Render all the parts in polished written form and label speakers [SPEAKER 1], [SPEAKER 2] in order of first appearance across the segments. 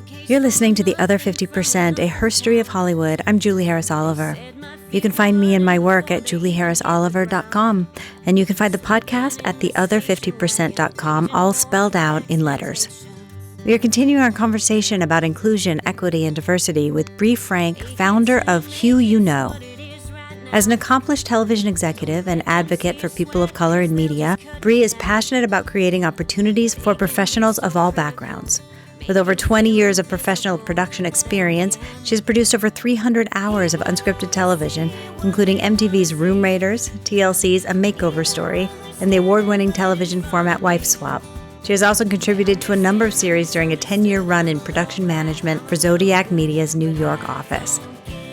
[SPEAKER 1] You're listening to The Other 50%, a herstory of Hollywood. I'm Julie Harris Oliver. You can find me and my work at julieharrisoliver.com, and you can find the podcast at theother50%.com, all spelled out in letters. We are continuing our conversation about inclusion, equity, and diversity with Bree Frank, founder of Hue You Know. As an accomplished television executive and advocate for people of color in media, Bree is passionate about creating opportunities for professionals of all backgrounds. With over 20 years of professional production experience, she has produced over 300 hours of unscripted television, including MTV's Room Raiders, TLC's A Makeover Story, and the award-winning television format Wife Swap. She has also contributed to a number of series during a 10-year run in production management for ZodiakMedia's New York office.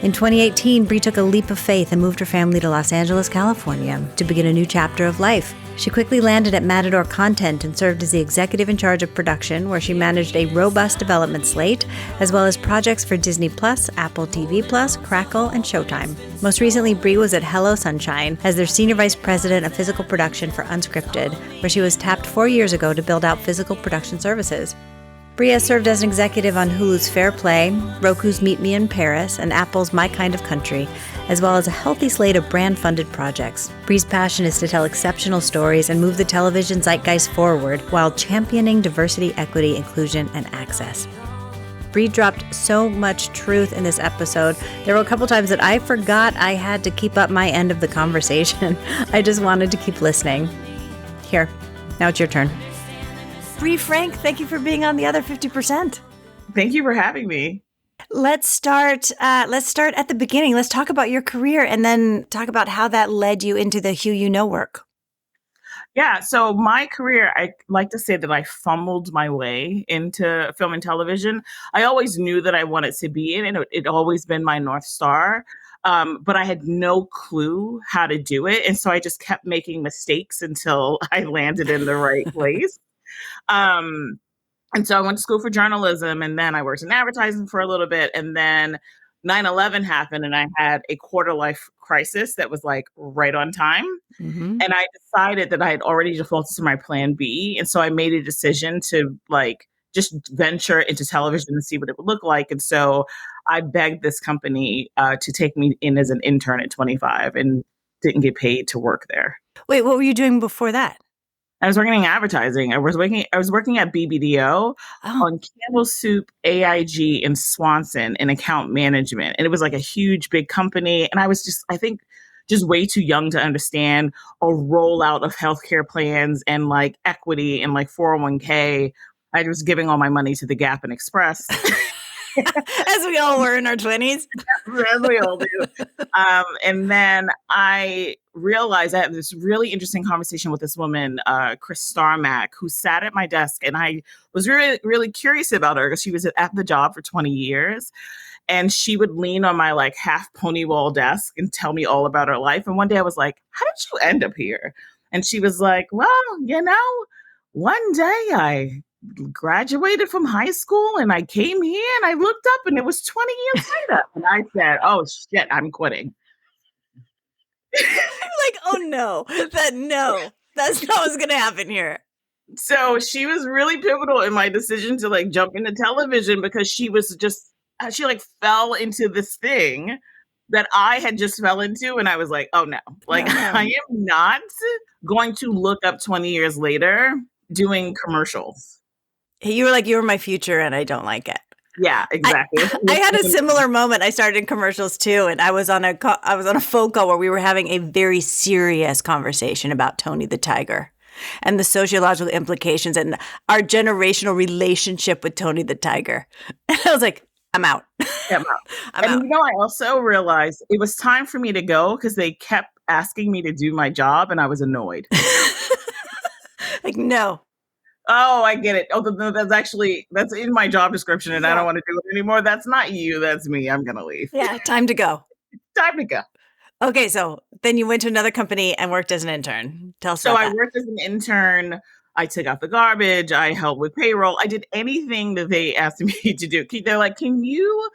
[SPEAKER 1] In 2018, Bree took a leap of faith and moved her family to Los Angeles, California, to begin a new chapter of life. She quickly landed at Matador Content and served as the executive in charge of production, where she managed a robust development slate, as well as projects for Disney+, Apple TV+, Crackle, and Showtime. Most recently, Bree was at Hello Sunshine as their senior vice president of physical production for Unscripted, where she was tapped 4 years ago to build out physical production services. Bree has served as an executive on Hulu's Fairplay, Roku's Meet Me in Paris, and Apple's My Kind of Country, as well as a healthy slate of brand-funded projects. Bree's passion is to tell exceptional stories and move the television zeitgeist forward while championing diversity, equity, inclusion, and access. Bree dropped so much truth in this episode. There were a couple times that I forgot I had to keep up my end of the conversation. I just wanted to keep listening. Here, now it's your turn. Bree Frank, thank you for being on The Other 50%.
[SPEAKER 2] Thank you for having me.
[SPEAKER 1] Let's start at the beginning. Let's talk about your career and then talk about how that led you into the Hue You Know work.
[SPEAKER 2] Yeah, so my career, I like to say that I fumbled my way into film and television. I always knew that I wanted to be in it. It always been my North Star. But I had no clue how to do it. And so I just kept making mistakes until I landed in the right place. And so I went to school for journalism, and then I worked in advertising for a little bit, and then 9/11 happened, and I had a quarter life crisis that was like right on time. Mm-hmm. And I decided that I had already defaulted to my plan B. And so I made a decision to like just venture into television and see what it would look like. And so I begged this company to take me in as an intern at 25 and didn't get paid to work there.
[SPEAKER 1] Wait, what were you doing before that?
[SPEAKER 2] I was working in advertising. I was working at BBDO on Campbell Soup, AIG, and Swanson in account management. And it was like a huge, big company. And I was just way too young to understand a rollout of healthcare plans and like equity and like 401k. I was giving all my money to the Gap and Express.
[SPEAKER 1] As we all were in our 20s.
[SPEAKER 2] As we all do. And then I realized I had this really interesting conversation with this woman, Chris Starmack, who sat at my desk. And I was really, really curious about her because she was at the job for 20 years. And she would lean on my like half pony wall desk and tell me all about her life. And one day I was like, how did you end up here? And she was like, well, one day I graduated from high school and I came here and I looked up and it was 20 years later. And I said, oh shit, I'm quitting.
[SPEAKER 1] Like, oh no, that's not what's going to happen here.
[SPEAKER 2] So she was really pivotal in my decision to like jump into television because she like fell into this thing that I had just fell into. And I was like, oh no, like I am not going to look up 20 years later doing commercials.
[SPEAKER 1] You were like, you were my future and I don't like it.
[SPEAKER 2] Yeah, exactly.
[SPEAKER 1] I had a similar moment. I started in commercials too. And I was on a phone call where we were having a very serious conversation about Tony the Tiger and the sociological implications and our generational relationship with Tony the Tiger. And I was like, I'm out.
[SPEAKER 2] Yeah, I'm out. And I also realized it was time for me to go because they kept asking me to do my job and I was annoyed.
[SPEAKER 1] Like, no.
[SPEAKER 2] Oh, I get it. Oh, that's in my job description and I don't want to do it anymore. That's not you. That's me. I'm going to leave.
[SPEAKER 1] Yeah. Time to go.
[SPEAKER 2] Time to go.
[SPEAKER 1] Okay. So then you went to another company and worked as an intern. Tell us about that.
[SPEAKER 2] I worked as an intern I took out the garbage. I helped with payroll. I did anything that they asked me to do. They're like, can you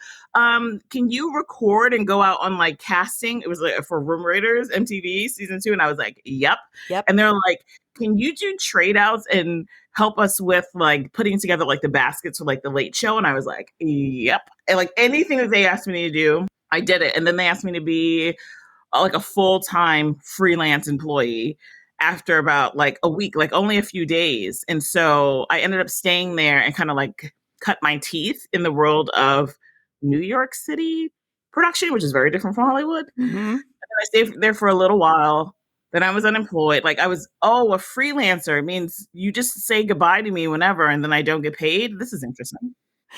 [SPEAKER 2] record and go out on like casting? It was like for Room Raiders, MTV season 2. And I was like, yep. And they're like, can you do trade outs and help us with like putting together like the baskets for like the late show? And I was like, yep. And like anything that they asked me to do, I did it. And then they asked me to be like a full-time freelance employee after about like a week, like only a few days. And so I ended up staying there and kind of like cut my teeth in the world of New York City production, which is very different from Hollywood. Mm-hmm. And then I stayed there for a little while. Then I was unemployed. Like I was, a freelancer. It means you just say goodbye to me whenever and then I don't get paid. This is interesting.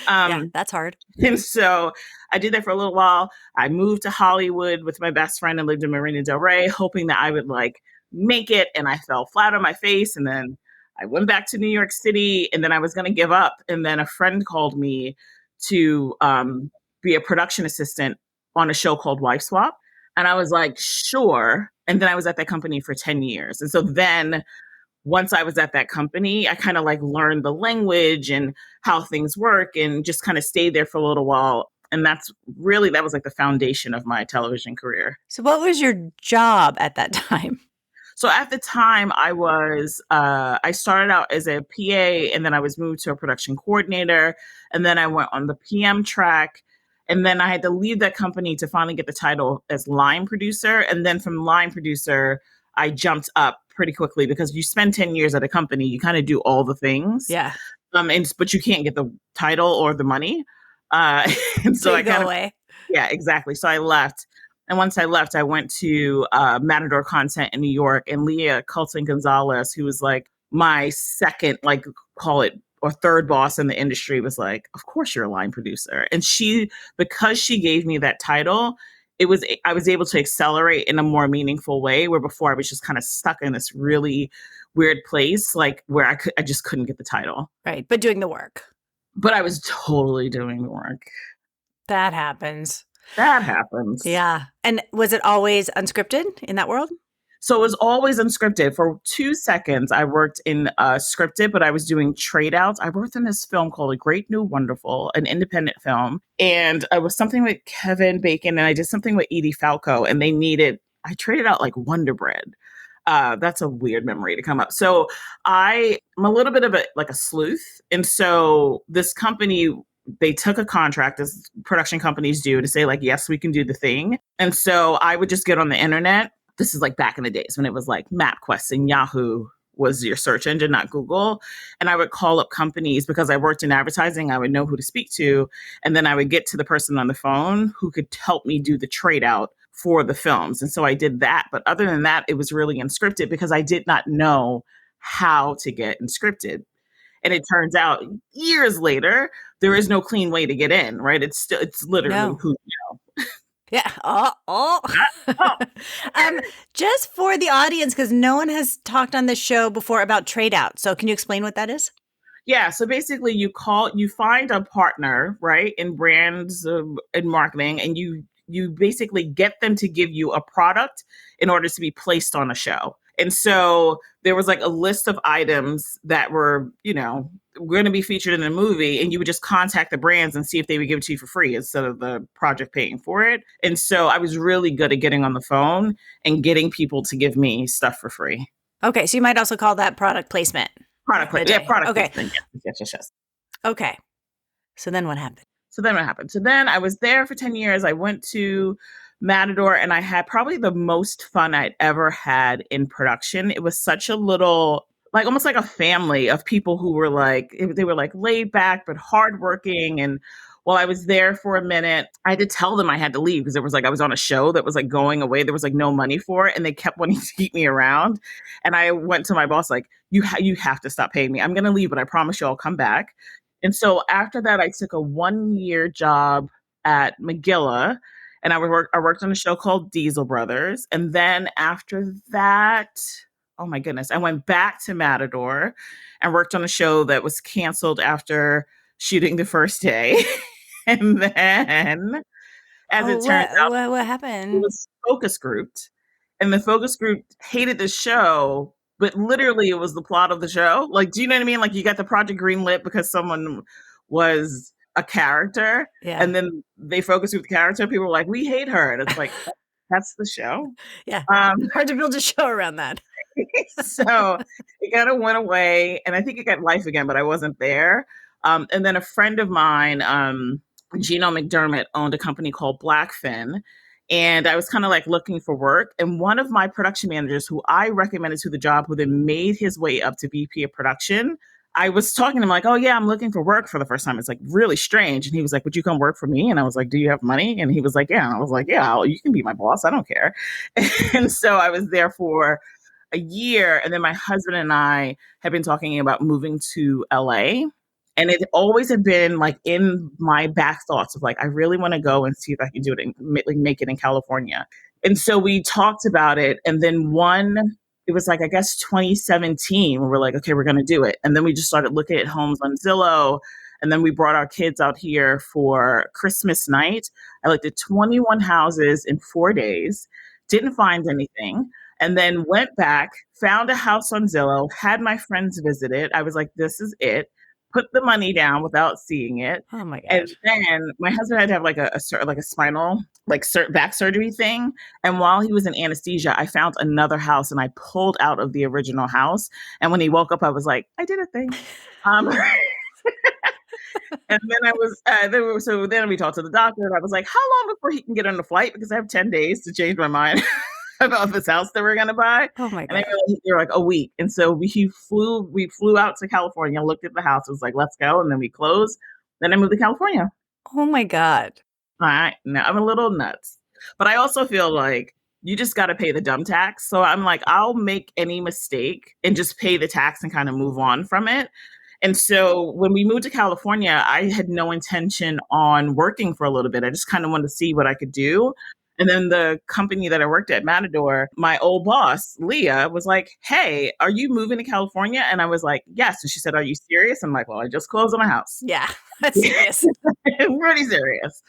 [SPEAKER 1] Yeah, that's hard.
[SPEAKER 2] And so I did that for a little while. I moved to Hollywood with my best friend and lived in Marina Del Rey, hoping that I would like make it. And I fell flat on my face. And then I went back to New York City and then I was going to give up. And then a friend called me to be a production assistant on a show called Wife Swap. And I was like, sure. And then I was at that company for 10 years. And so then once I was at that company, I kind of like learned the language and how things work and just kind of stayed there for a little while. And that was like the foundation of my television career.
[SPEAKER 1] So what was your job at that time?
[SPEAKER 2] So at the time I started out as a PA and then I was moved to a production coordinator. And then I went on the PM track. And then I had to leave that company to finally get the title as line producer. And then from line producer, I jumped up pretty quickly because you spend 10 years at a company, you kind of do all the things.
[SPEAKER 1] Yeah.
[SPEAKER 2] But you can't get the title or the money. And so I kind of, yeah, exactly. So I left. And once I left, I went to Matador Content in New York, and Leah Colton Gonzalez, who was like my second, like call it, or third boss in the industry, was like, of course you're a line producer. And because she gave me that title, I was able to accelerate in a more meaningful way, where before I was just kind of stuck in this really weird place, like where I just couldn't get the title.
[SPEAKER 1] Right. But doing the work.
[SPEAKER 2] But I was totally doing the work.
[SPEAKER 1] That happens.
[SPEAKER 2] Yeah.
[SPEAKER 1] And was it always unscripted in that world?
[SPEAKER 2] So it was always unscripted. For 2 seconds, I worked in scripted, but I was doing trade outs. I worked in this film called A Great New Wonderful, an independent film. And it was something with Kevin Bacon, and I did something with Edie Falco, and I traded out like Wonder Bread. That's a weird memory to come up. So I'm a little bit of a sleuth. And so this company, they took a contract, as production companies do, to say like, yes, we can do the thing. And so I would just get on the internet. This is like back in the days when it was like MapQuest and Yahoo was your search engine, not Google. And I would call up companies because I worked in advertising. I would know who to speak to. And then I would get to the person on the phone who could help me do the trade out for the films. And so I did that. But other than that, it was really unscripted because I did not know how to get unscripted. And it turns out years later, there is no clean way to get in, right? It's literally Who You Know.
[SPEAKER 1] Yeah. Just for the audience, because no one has talked on this show before about trade out. So can you explain what that is?
[SPEAKER 2] Yeah. So basically you find a partner, right, in brands and marketing, and you basically get them to give you a product in order to be placed on a show. And so there was like a list of items that were, going to be featured in the movie, and you would just contact the brands and see if they would give it to you for free instead of the project paying for it. And so I was really good at getting on the phone and getting people to give me stuff for free.
[SPEAKER 1] Okay. So you might also call that product placement.
[SPEAKER 2] Product placement. Yes.
[SPEAKER 1] Okay. So then what happened?
[SPEAKER 2] So then I was there for 10 years. I went to Matador, and I had probably the most fun I'd ever had in production. It was such a little, like almost like a family of people who were like, they were like laid back, but hardworking. And while I was there for a minute, I had to tell them I had to leave because it was like, I was on a show that was like going away. There was like no money for it. And they kept wanting to keep me around. And I went to my boss, like, you have to stop paying me. I'm going to leave, but I promise you I'll come back. And so after that, I took a 1-year job at McGilla. And I worked on a show called Diesel Brothers. And then after that, oh my goodness, I went back to Matador and worked on a show that was canceled after shooting the first day. And then, as it turns out,
[SPEAKER 1] what happened?
[SPEAKER 2] It was focus grouped. And the focus group hated the show but literally it was the plot of the show. Like, do you know what I mean? Like, you got the project greenlit because someone was a character,
[SPEAKER 1] Yeah.
[SPEAKER 2] and then they focus with the character. People were like, we hate her. And it's like, that's the show.
[SPEAKER 1] Yeah.
[SPEAKER 2] Um,
[SPEAKER 1] Hard to build a show around that.
[SPEAKER 2] so it kind of went away, and I think it got life again, but I wasn't there. And then a friend of mine, Gino McDermott, owned a company called Blackfin. And I was kind of like looking for work. And one of my production managers who I recommended to the job, who then made his way up to VP of production, I was talking to him like, oh, yeah, I'm looking for work for the first time. It's like really strange. And he was like, would you come work for me? And I was like, do you have money? And he was like, yeah. And I was like, yeah, you can be my boss. I don't care. And so I was there for a year. And then my husband and I had been talking about moving to LA. And it always had been like in my back thoughts of like, I really want to go and see if I can do it and make it in California. And so we talked about it. And then it was like, I guess 2017, where we're like, okay, we're going to do it. And then we just started looking at homes on Zillow. And then we brought our kids out here for Christmas night. I looked at 21 houses in 4 days, didn't find anything. And then went back, found a house on Zillow, had my friends visit it. I was like, this is it. Put the money down without seeing it.
[SPEAKER 1] Oh my gosh.
[SPEAKER 2] And then my husband had to have like a spinal, like back surgery thing. And while he was in anesthesia, I found another house and I pulled out of the original house. And when he woke up, I was like, I did a thing. And then then we talked to the doctor and I was like, how long before he can get on the flight? Because I have 10 days to change my mind about this house that we're going to buy.
[SPEAKER 1] Oh my God.
[SPEAKER 2] And they were like a week. And so we flew out to California, looked at the house. It was like, let's go. And then we closed. Then I moved to California.
[SPEAKER 1] Oh my God.
[SPEAKER 2] Now I'm a little nuts, but I also feel like you just got to pay the dumb tax. So I'm like, I'll make any mistake and just pay the tax and kind of move on from it. And so when we moved to California, I had no intention on working for a little bit. I just kind of wanted to see what I could do. And then the company that I worked at, Matador, my old boss, Leah, was like, hey, are you moving to California? And I was like, yes. And she said, are you serious? I'm like, well, I just closed on my house.
[SPEAKER 1] Yeah, that's serious.
[SPEAKER 2] Pretty serious.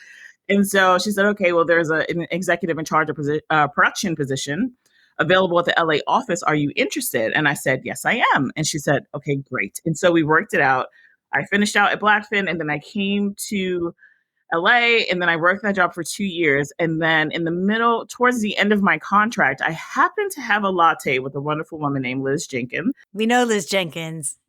[SPEAKER 2] And so she said, okay, well, there's an executive in charge of production position available at the LA office. Are you interested? And I said, yes, I am. And she said, okay, great. And so we worked it out. I finished out at Blackfin, and then I came to LA, and then I worked that job for 2 years. And then towards the end of my contract, I happened to have a latte with a wonderful woman named Liz Jenkins.
[SPEAKER 1] We know Liz Jenkins.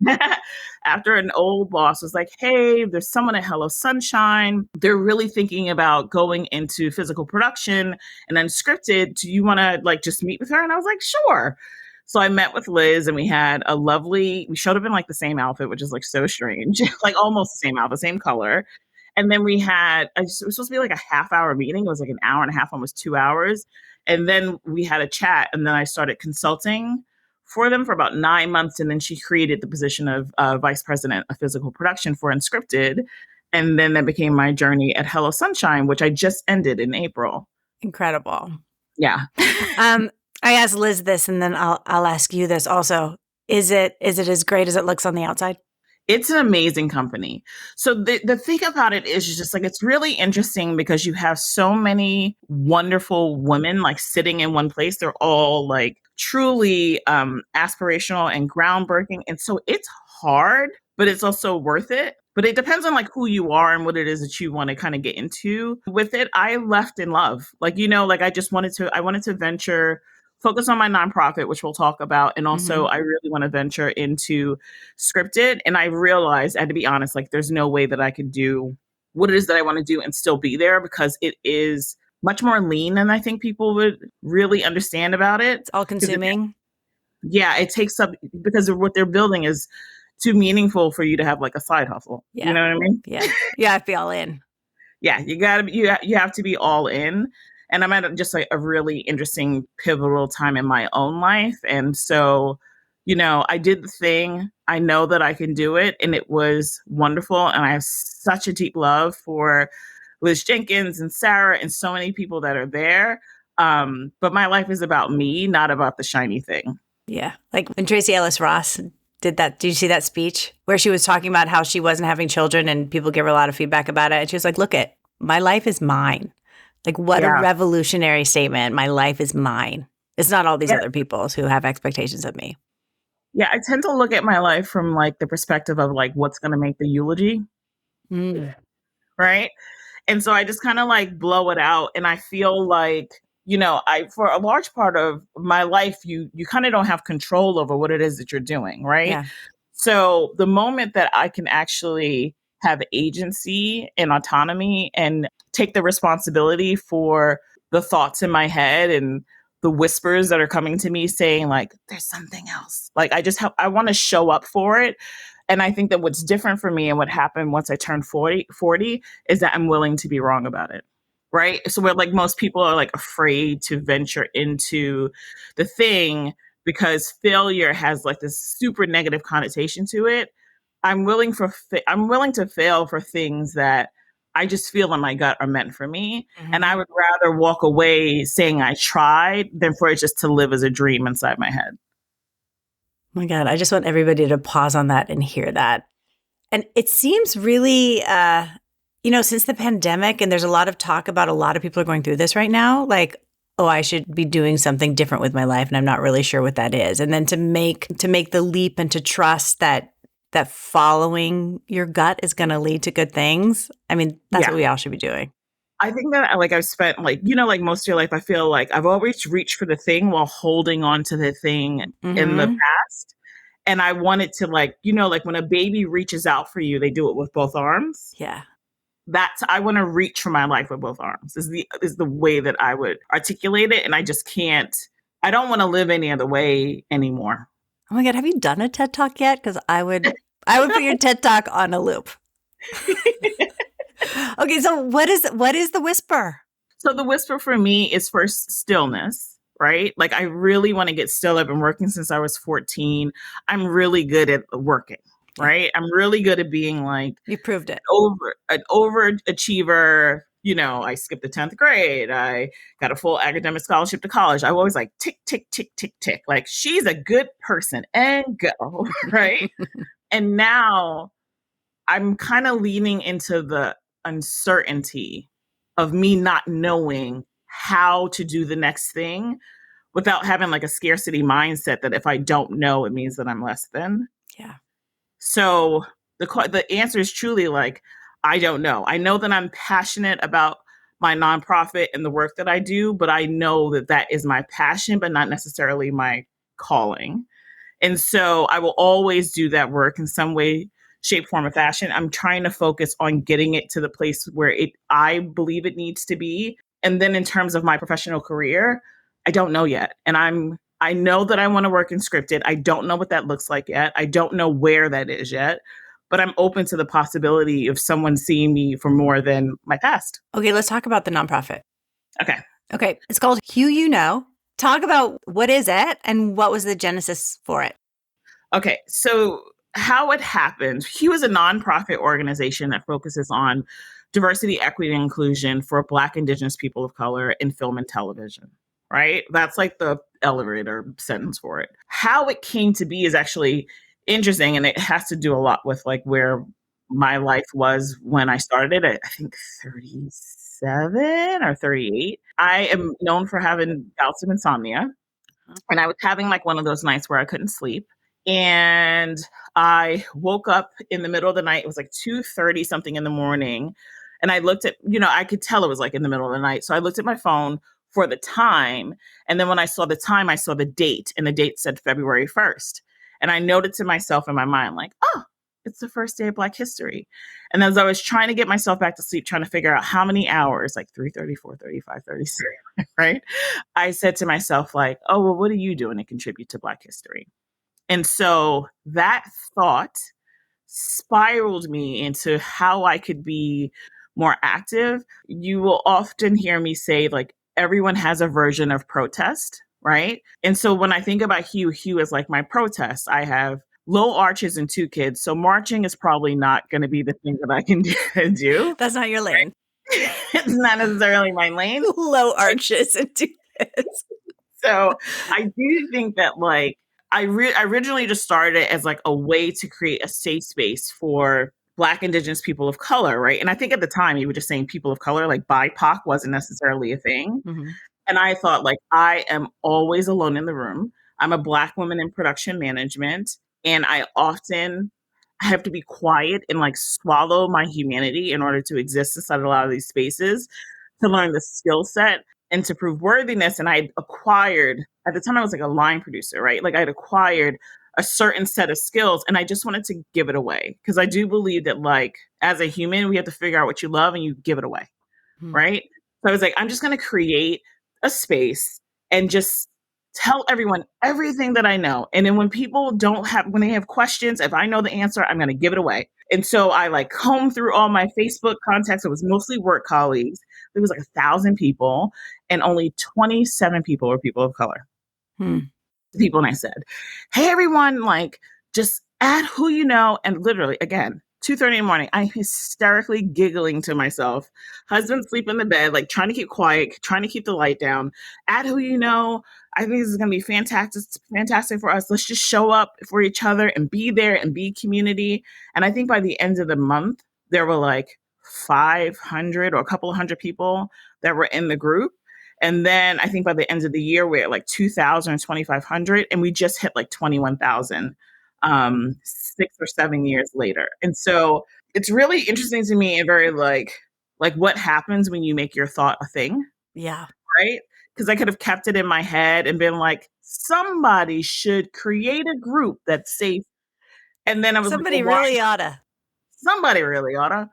[SPEAKER 2] After an old boss was like, hey, there's someone at Hello Sunshine. They're really thinking about going into physical production and Unscripted. Do you want to like just meet with her? And I was like, sure. So I met with Liz, and we showed up in like the same outfit, which is like so strange, like almost the same outfit, same color. And then it was supposed to be like a half-hour meeting. It was like an hour and a half, almost 2 hours. And then we had a chat, and then I started consulting for them for about 9 months. And then she created the position of vice president of physical production for Unscripted. And then that became my journey at Hello Sunshine, which I just ended in April.
[SPEAKER 1] Incredible.
[SPEAKER 2] Yeah.
[SPEAKER 1] I asked Liz this, and then I'll ask you this also. Is it as great as it looks on the outside?
[SPEAKER 2] It's an amazing company. So the thing about it is just like, it's really interesting because you have so many wonderful women like sitting in one place. They're all like truly aspirational and groundbreaking. And so it's hard, but it's also worth it. But it depends on like who you are and what it is that you want to kind of get into with it. I left in love. Like, like I wanted to venture, focus on my nonprofit, which we'll talk about. And also I really want to venture into scripted. And I realized, I had to be honest, like there's no way that I could do what it is that I want to do and still be there, because it is much more lean than I think people would really understand about it.
[SPEAKER 1] It's all consuming.
[SPEAKER 2] It takes up, because of what they're building is too meaningful for you to have like a side hustle.
[SPEAKER 1] Yeah.
[SPEAKER 2] You know what I mean?
[SPEAKER 1] Yeah. You have to be all in.
[SPEAKER 2] Yeah. You have to be all in. And I'm at just like a really interesting, pivotal time in my own life. And so, I did the thing. I know that I can do it. And it was wonderful. And I have such a deep love for Liz Jenkins and Sarah and so many people that are there. But my life is about me, not about the shiny thing.
[SPEAKER 1] Yeah. Like when Tracy Ellis Ross did that, did you see that speech where she was talking about how she wasn't having children and people gave her a lot of feedback about it? And she was like, look, my life is mine. Like, what a revolutionary statement. My life is mine. It's not all these other people's who have expectations of me.
[SPEAKER 2] Yeah, I tend to look at my life from like the perspective of like what's going to make the eulogy, right? And so I just kind of like blow it out, and I feel like, I for a large part of my life, you kind of don't have control over what it is that you're doing, right?
[SPEAKER 1] Yeah.
[SPEAKER 2] So the moment that I can actually have agency and autonomy and take the responsibility for the thoughts in my head and the whispers that are coming to me saying like there's something else, like I want to show up for it. And I think that what's different for me and what happened once I turned 40 is that I'm willing to be wrong about it. Right. So where like most people are like afraid to venture into the thing because failure has like this super negative connotation to it. I'm willing to fail for things that I just feel in my gut are meant for me. And I would rather walk away saying I tried than for it just to live as a dream inside my head.
[SPEAKER 1] Oh my God, I just want everybody to pause on that and hear that. And it seems really, since the pandemic, and there's a lot of talk about a lot of people are going through this right now, like, oh, I should be doing something different with my life, and I'm not really sure what that is. And then to make the leap and to trust that following your gut is going to lead to good things. I mean, that's what we all should be doing.
[SPEAKER 2] I think that like I've spent like, like most of your life, I feel like I've always reached for the thing while holding on to the thing in the past. And I wanted to like, like when a baby reaches out for you, they do it with both arms.
[SPEAKER 1] Yeah.
[SPEAKER 2] I want to reach for my life with both arms is the way that I would articulate it. And I just can't, I don't want to live any other way anymore.
[SPEAKER 1] Oh my God. Have you done a TED Talk yet? Because I would put your TED Talk on a loop. Okay. So what is the whisper?
[SPEAKER 2] So the whisper for me is first stillness, right? Like I really want to get still. I've been working since I was 14. I'm really good at working. Right. I'm really good at being like,
[SPEAKER 1] you proved it,
[SPEAKER 2] an overachiever. I skipped the 10th grade. I got a full academic scholarship to college. I was always like, tick, tick, tick, tick, tick. Like she's a good person and go. Right. And now I'm kind of leaning into the uncertainty of me not knowing how to do the next thing without having like a scarcity mindset that if I don't know, it means that I'm less than.
[SPEAKER 1] Yeah.
[SPEAKER 2] So the answer is truly like, I don't know. I know that I'm passionate about my nonprofit and the work that I do, but I know that that is my passion, but not necessarily my calling. And so I will always do that work in some way, shape, form, or fashion. I'm trying to focus on getting it to the place where I believe it needs to be. And then in terms of my professional career, I don't know yet. And I know that I want to work in scripted. I don't know what that looks like yet. I don't know where that is yet, but I'm open to the possibility of someone seeing me for more than my past.
[SPEAKER 1] Okay, let's talk about the nonprofit.
[SPEAKER 2] Okay.
[SPEAKER 1] It's called Hue You Know. Talk about what is it and what was the genesis for it?
[SPEAKER 2] Okay, so how it happened. Hue is a nonprofit organization that focuses on diversity, equity, and inclusion for Black, Indigenous people of color in film and television. Right? That's like the elevator sentence for it. How it came to be is actually interesting, and it has to do a lot with like where my life was when I started at, I think 37 or 38. I am known for having bouts of insomnia, and I was having like one of those nights where I couldn't sleep. And I woke up in the middle of the night. It was like 2:30 something in the morning. And I looked at, I could tell it was like in the middle of the night. So I looked at my phone for the time. And then when I saw the time, I saw the date, and the date said February 1st. And I noted to myself in my mind, like, oh, it's the first day of Black history. And as I was trying to get myself back to sleep, trying to figure out how many hours, like 3:30, 4:30, 5:30, right? I said to myself, like, oh, well, what are you doing to contribute to Black history? And so that thought spiraled me into how I could be more active. You will often hear me say, like, everyone has a version of protest, right? And so when I think about Hue is like my protest. I have low arches and 2 kids. So marching is probably not going to be the thing that I can do.
[SPEAKER 1] That's not your lane.
[SPEAKER 2] It's not necessarily my lane.
[SPEAKER 1] Low arches and 2 kids.
[SPEAKER 2] So I do think that like, I originally just started it as like a way to create a safe space for Black, Indigenous people of color, right? And I think at the time you were just saying people of color, like BIPOC wasn't necessarily a thing. Mm-hmm. And I thought like, I am always alone in the room. I'm a Black woman in production management, and I often have to be quiet and like swallow my humanity in order to exist inside a lot of these spaces to learn the skill set and to prove worthiness. And I acquired, at the time I was like a line producer, right? Like I'd acquired a certain set of skills and I just wanted to give it away. Because I do believe that like as a human, we have to figure out what you love and you give it away. Right. So I was like, I'm just going to create a space and just tell everyone everything that I know. And then when when they have questions, if I know the answer, I'm going to give it away. And so I like combed through all my Facebook contacts. It was mostly work colleagues. There was like 1,000 people and only 27 people were people of color. People. And I said, hey, everyone, like just add Who You Know. And literally, again, 2:30 in the morning, I'm hysterically giggling to myself. Husband sleep in the bed, like trying to keep quiet, trying to keep the light down. Add Who You Know. I think this is going to be fantastic for us. Let's just show up for each other and be there and be community. And I think by the end of the month, there were like 500 or a couple of hundred people that were in the group. And then I think by the end of the year, we're at like 2,000 or 2,500, and we just hit like 21,000 6 or 7 years later. And so it's really interesting to me and very like what happens when you make your thought a thing.
[SPEAKER 1] Yeah.
[SPEAKER 2] Right? Because I could have kept it in my head and been like, somebody should create a group that's safe. And then I was
[SPEAKER 1] somebody
[SPEAKER 2] like,
[SPEAKER 1] really oughta.
[SPEAKER 2] Somebody really oughta.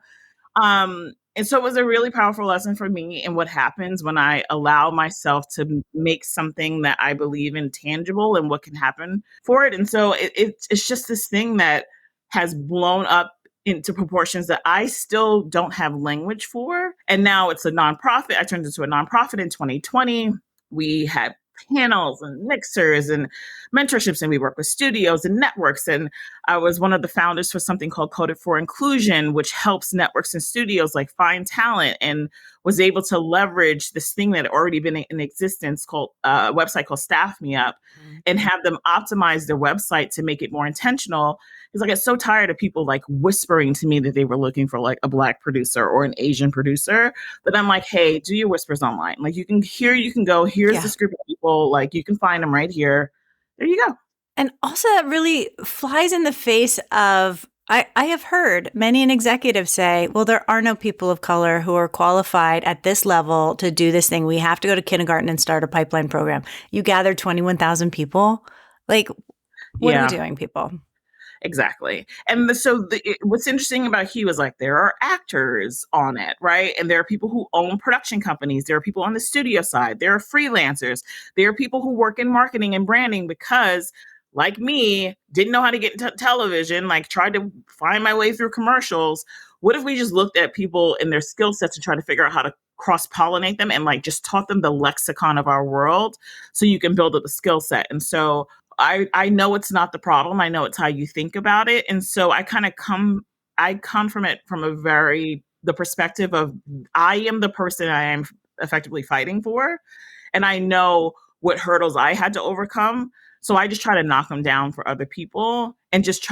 [SPEAKER 2] And so it was a really powerful lesson for me in what happens when I allow myself to make something that I believe in tangible and what can happen for it. And so it's just this thing that has blown up into proportions that I still don't have language for. And now it's a nonprofit. I turned into a nonprofit in 2020. We had panels and mixers and mentorships, and we work with studios and networks. And I was one of the founders for something called Coded for Inclusion, which helps networks and studios like find talent, and was able to leverage this thing that had already been in existence called a website called Staff Me Up, and have them optimize their website to make it more intentional. Because I get so tired of people like whispering to me that they were looking for like a Black producer or an Asian producer, that I'm like, hey, do your whispers online. Like you can go, here's this group of people, like you can find them right here. There you go.
[SPEAKER 1] And also that really flies in the face of, I have heard many an executive say, well, there are no people of color who are qualified at this level to do this thing. We have to go to kindergarten and start a pipeline program. You gathered 21,000 people. Like, what are we doing, people?
[SPEAKER 2] Exactly. And what's interesting about Hue is like there are actors on it, right? And there are people who own production companies. There are people on the studio side. There are freelancers. There are people who work in marketing and branding because, like me, didn't know how to get into television, like tried to find my way through commercials. What if we just looked at people and their skill sets and tried to figure out how to cross-pollinate them and like just taught them the lexicon of our world so you can build up the skill set? And so I know it's not the problem. I know it's how you think about it. And so I come from it from the perspective of I am the person I am effectively fighting for. And I know what hurdles I had to overcome. So I just try to knock them down for other people and just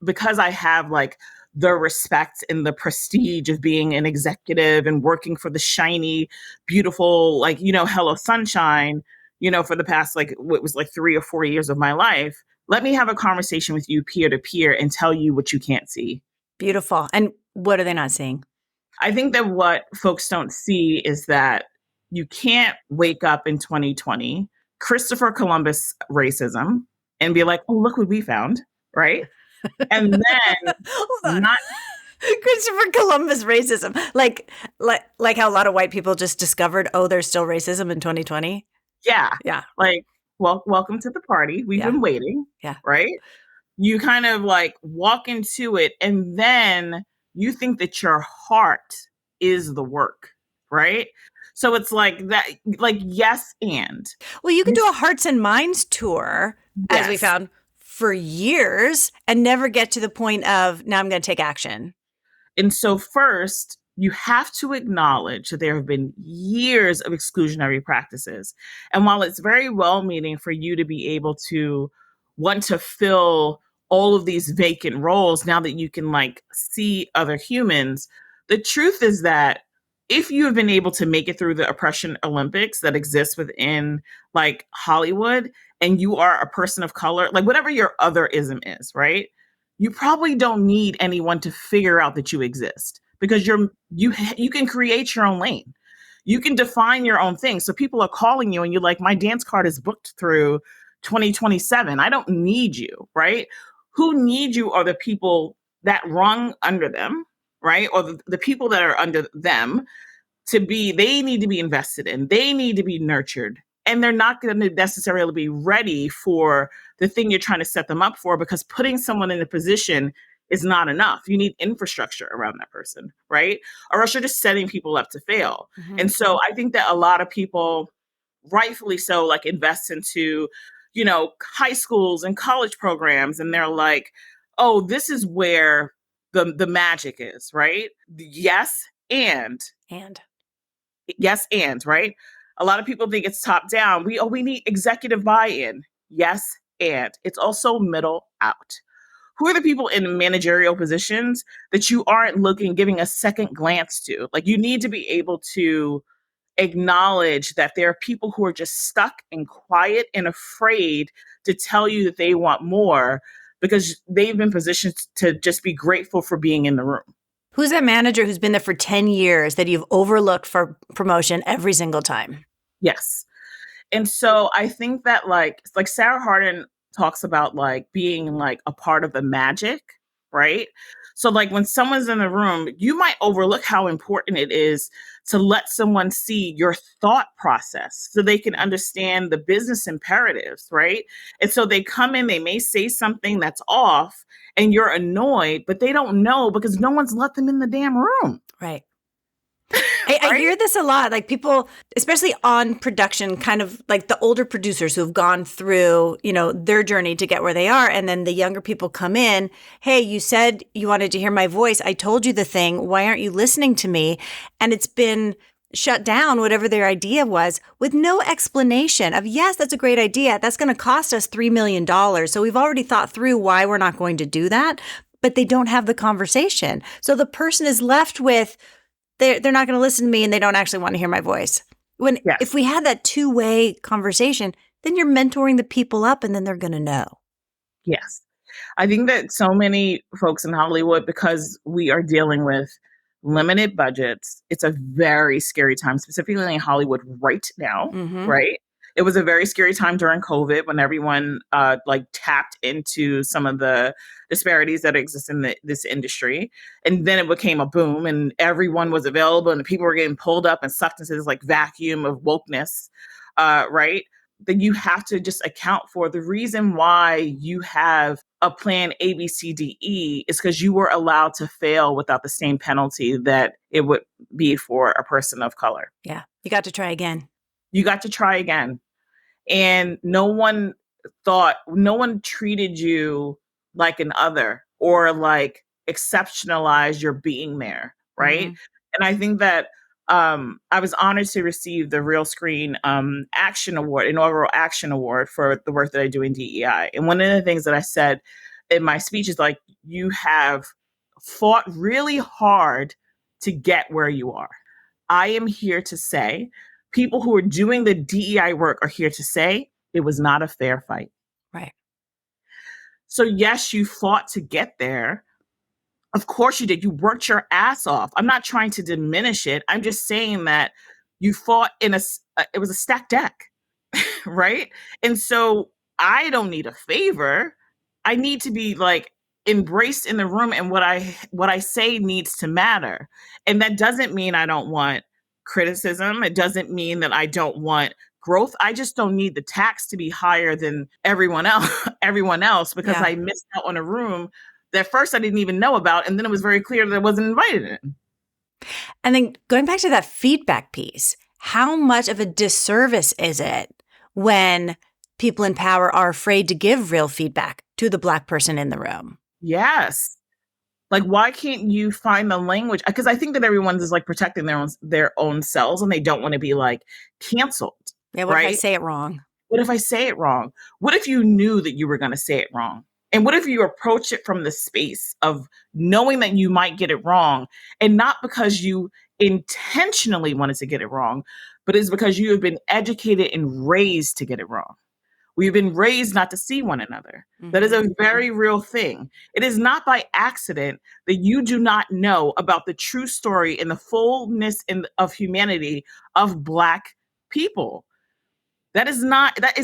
[SPEAKER 2] because I have like the respect and the prestige of being an executive and working for the shiny, beautiful, like, Hello Sunshine, for the past, like, what was like 3 or 4 years of my life. Let me have a conversation with you peer to peer and tell you what you can't see.
[SPEAKER 1] Beautiful. And what are they not seeing?
[SPEAKER 2] I think that what folks don't see is that you can't wake up in 2020, Christopher Columbus racism, and be like, oh, look what we found, right? And then not
[SPEAKER 1] Christopher Columbus racism. Like how a lot of white people just discovered, oh, there's still racism in 2020.
[SPEAKER 2] Yeah. Like, welcome to the party. We've been waiting.
[SPEAKER 1] Yeah.
[SPEAKER 2] Right. You kind of like walk into it and then you think that your heart is the work. Right. So it's like that, like, yes. And
[SPEAKER 1] well, you can do a hearts and minds tour, as we found, for years and never get to the point of now I'm going to take action.
[SPEAKER 2] And so first, you have to acknowledge that there have been years of exclusionary practices. And while it's very well-meaning for you to be able to want to fill all of these vacant roles now that you can like see other humans, the truth is that if you have been able to make it through the oppression Olympics that exists within like Hollywood, and you are a person of color, like whatever your otherism is, right? You probably don't need anyone to figure out that you exist, because you can create your own lane. You can define your own thing. So people are calling you and you're like, my dance card is booked through 2027. I don't need you, right? Who need you are the people that rung under them, right? Or the people that are under them they need to be invested in. They need to be nurtured. And they're not going to necessarily be ready for the thing you're trying to set them up for, because putting someone in a position is not enough. You need infrastructure around that person, right? Or else you're just setting people up to fail.
[SPEAKER 1] Mm-hmm.
[SPEAKER 2] And so I think that a lot of people, rightfully so, like invest into, high schools and college programs. And they're like, oh, this is where the magic is, right? Yes. And yes, and right. A lot of people think it's top down. We need executive buy-in. Yes, and it's also middle out. Who are the people in managerial positions that you aren't giving a second glance to? Like, you need to be able to acknowledge that there are people who are just stuck and quiet and afraid to tell you that they want more, because they've been positioned to just be grateful for being in the room.
[SPEAKER 1] Who's that manager who's been there for 10 years that you've overlooked for promotion every single time?
[SPEAKER 2] Yes. And so I think that like Sarah Hardin talks about like being like a part of the magic, right? So like when someone's in the room, you might overlook how important it is to let someone see your thought process so they can understand the business imperatives, right? And so they come in, they may say something that's off and you're annoyed, but they don't know because no one's let them in the damn room.
[SPEAKER 1] Right. I hear this a lot, like people, especially on production, kind of like the older producers who have gone through, their journey to get where they are. And then the younger people come in. Hey, you said you wanted to hear my voice. I told you the thing. Why aren't you listening to me? And it's been shut down, whatever their idea was, with no explanation of, yes, that's a great idea. That's going to cost us $3 million. So we've already thought through why we're not going to do that, but they don't have the conversation. So the person is left with, they're not going to listen to me and they don't actually want to hear my voice. If we had that two-way conversation, then you're mentoring the people up and then they're going to know.
[SPEAKER 2] Yes. I think that so many folks in Hollywood, because we are dealing with limited budgets, it's a very scary time, specifically in Hollywood right now, right? It was a very scary time during COVID when everyone tapped into some of the disparities that exist in this industry. And then it became a boom and everyone was available and people were getting pulled up and sucked into this like vacuum of wokeness, right? Then you have to just account for the reason why you have a plan A, B, C, D, E is because you were allowed to fail without the same penalty that it would be for a person of color.
[SPEAKER 1] Yeah. You got to try again.
[SPEAKER 2] And no one treated you like an other or like exceptionalized your being there, right? And I think that I was honored to receive the Real Screen Action Award, inaugural Action Award for the work that I do in DEI. And one of the things that I said in my speech is like, you have fought really hard to get where you are. I am here to say, people who are doing the DEI work are here to say it was not a fair fight.
[SPEAKER 1] Right.
[SPEAKER 2] So yes, you fought to get there. Of course you did. You worked your ass off. I'm not trying to diminish it. I'm just saying that you fought it was a stacked deck, right? And so I don't need a favor. I need to be like embraced in the room, and what I say needs to matter. And that doesn't mean I don't want criticism. It doesn't mean that I don't want growth. I just don't need the tax to be higher than everyone else because I missed out on a room that first I didn't even know about. And then it was very clear that I wasn't invited in.
[SPEAKER 1] And then going back to that feedback piece, how much of a disservice is it when people in power are afraid to give real feedback to the Black person in the room?
[SPEAKER 2] Yes. Like, why can't you find the language? Because I think that everyone's is like protecting their own selves and they don't want to be like canceled.
[SPEAKER 1] Yeah, what if I say it wrong?
[SPEAKER 2] What if I say it wrong? What if you knew that you were going to say it wrong? And what if you approach it from the space of knowing that you might get it wrong and not because you intentionally wanted to get it wrong, but it's because you have been educated and raised to get it wrong. We've been raised not to see one another. That is a very real thing. It is not by accident that you do not know about the true story and the fullness of humanity of Black people. That is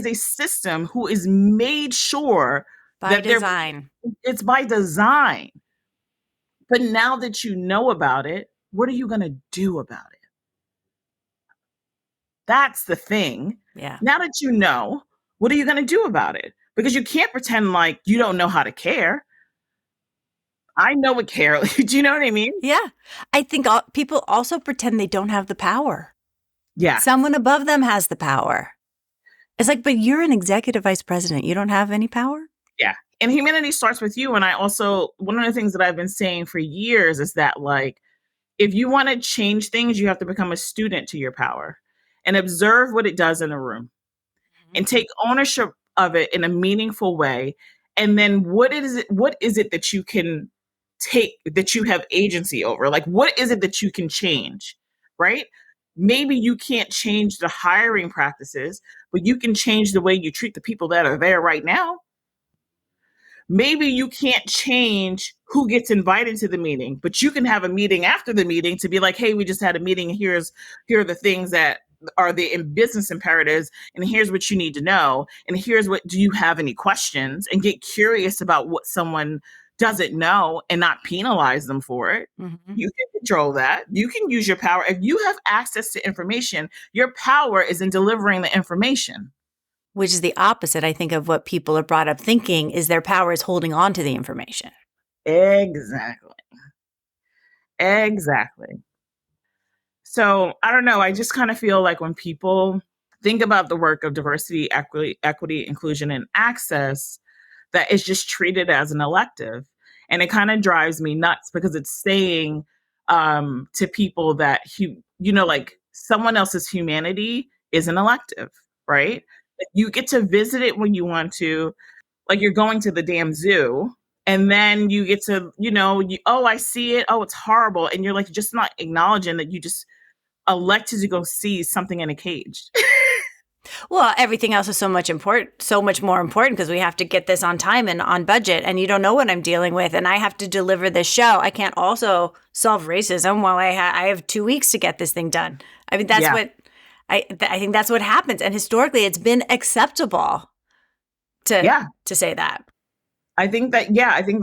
[SPEAKER 2] a system who is made sure
[SPEAKER 1] by design.
[SPEAKER 2] It's by design. But now that you know about it, what are you going to do about it? That's the thing.
[SPEAKER 1] Yeah.
[SPEAKER 2] Now that you know, what are you going to do about it? Because you can't pretend like you don't know how to care. I know what care. Do you know what I mean?
[SPEAKER 1] Yeah. I think people also pretend they don't have the power.
[SPEAKER 2] Yeah.
[SPEAKER 1] Someone above them has the power. It's like, but you're an executive vice president. You don't have any power?
[SPEAKER 2] Yeah. And humanity starts with you. And one of the things that I've been saying for years is that, like, if you want to change things, you have to become a student to your power and observe what it does in a room and take ownership of it in a meaningful way. And then what is it that you can take, that you have agency over? Like, what is it that you can change, right? Maybe you can't change the hiring practices, but you can change the way you treat the people that are there right now. Maybe you can't change who gets invited to the meeting, but you can have a meeting after the meeting to be like, hey, we just had a meeting. Here are the things that are the business imperatives, and here's what you need to know. And here's do you have any questions? And get curious about what someone doesn't know and not penalize them for it. Mm-hmm. You can control that. You can use your power. If you have access to information, your power is in delivering the information.
[SPEAKER 1] Which is the opposite, I think, of what people are brought up thinking is their power is holding on to the information.
[SPEAKER 2] Exactly. So I don't know. I just kind of feel like when people think about the work of diversity, equity, inclusion, and access, that it's just treated as an elective. And it kind of drives me nuts because it's saying to people that, like someone else's humanity is an elective, right? You get to visit it when you want to, like you're going to the damn zoo. And then you get to, I see it. Oh, it's horrible. And you're like, just not acknowledging that you just elected to go see something in a cage.
[SPEAKER 1] Well, everything else is so much more important because we have to get this on time and on budget. And you don't know what I'm dealing with. And I have to deliver this show. I can't also solve racism while I have 2 weeks to get this thing done. I mean, that's what I think that's what happens. And historically, it's been acceptable to say that.
[SPEAKER 2] I think that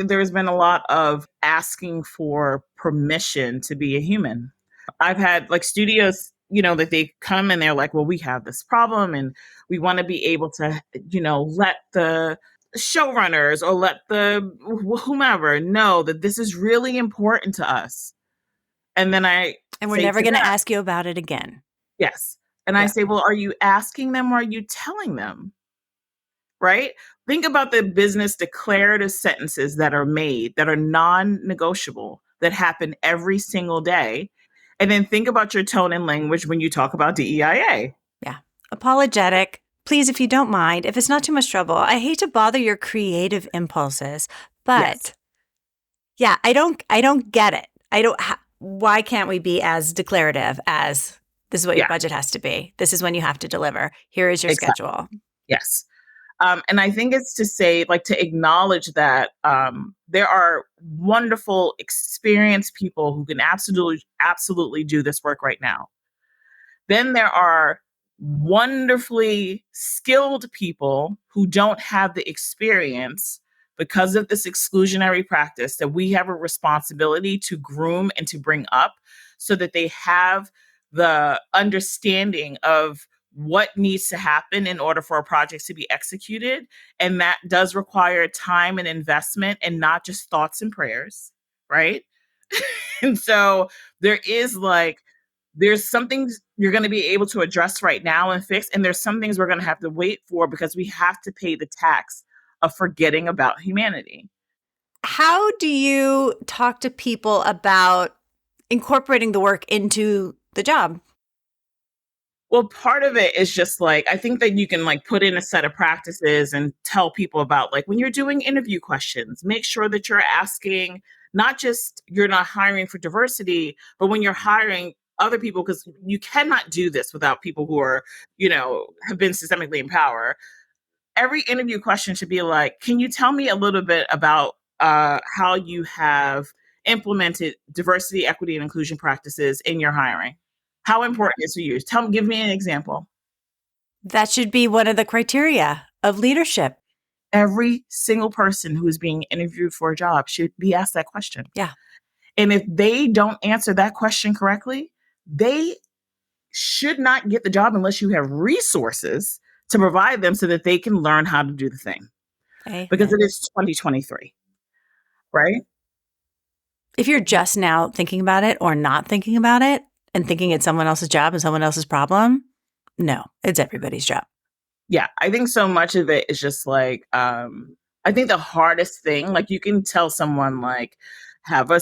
[SPEAKER 2] there has been a lot of asking for permission to be a human. I've had like studios, that they come and they're like, well, we have this problem and we want to be able to, let the showrunners or let the whomever know that this is really important to us. And then
[SPEAKER 1] we're never going to ask you about it again.
[SPEAKER 2] Yes. And I say, well, are you asking them or are you telling them? Right? Think about the business declarative sentences that are made that are non-negotiable, that happen every single day. And then think about your tone and language when you talk about DEIA.
[SPEAKER 1] Yeah. Apologetic. Please, if you don't mind, if it's not too much trouble, I hate to bother your creative impulses, but I don't get it. Why can't we be as declarative as this is what your budget has to be? This is when you have to deliver. Here is your schedule.
[SPEAKER 2] Yes. And I think it's to say, like, to acknowledge that there are wonderful, experienced people who can absolutely do this work right now. Then there are wonderfully skilled people who don't have the experience because of this exclusionary practice that we have a responsibility to groom and to bring up so that they have the understanding of what needs to happen in order for a project to be executed. And that does require time and investment and not just thoughts and prayers, right? And so there's some things you're going to be able to address right now and fix. And there's some things we're going to have to wait for because we have to pay the tax of forgetting about humanity.
[SPEAKER 1] How do you talk to people about incorporating the work into the job?
[SPEAKER 2] Well, part of it is just like, I think that you can like put in a set of practices and tell people about like when you're doing interview questions, make sure that you're asking, not just you're not hiring for diversity, but when you're hiring, other people, because you cannot do this without people who are, have been systemically in power. Every interview question should be like, can you tell me a little bit about how you have implemented diversity, equity, and inclusion practices in your hiring? How important is it to you? Give me an example.
[SPEAKER 1] That should be one of the criteria of leadership.
[SPEAKER 2] Every single person who is being interviewed for a job should be asked that question.
[SPEAKER 1] Yeah.
[SPEAKER 2] And if they don't answer that question correctly, they should not get the job unless you have resources to provide them so that they can learn how to do the thing.
[SPEAKER 1] Amen.
[SPEAKER 2] Because it is 2023, right?
[SPEAKER 1] If you're just now thinking about it or not thinking about it and thinking it's someone else's job and someone else's problem, no, it's everybody's job.
[SPEAKER 2] Yeah, I think so much of it is just like, I think the hardest thing, like you can tell someone like, have a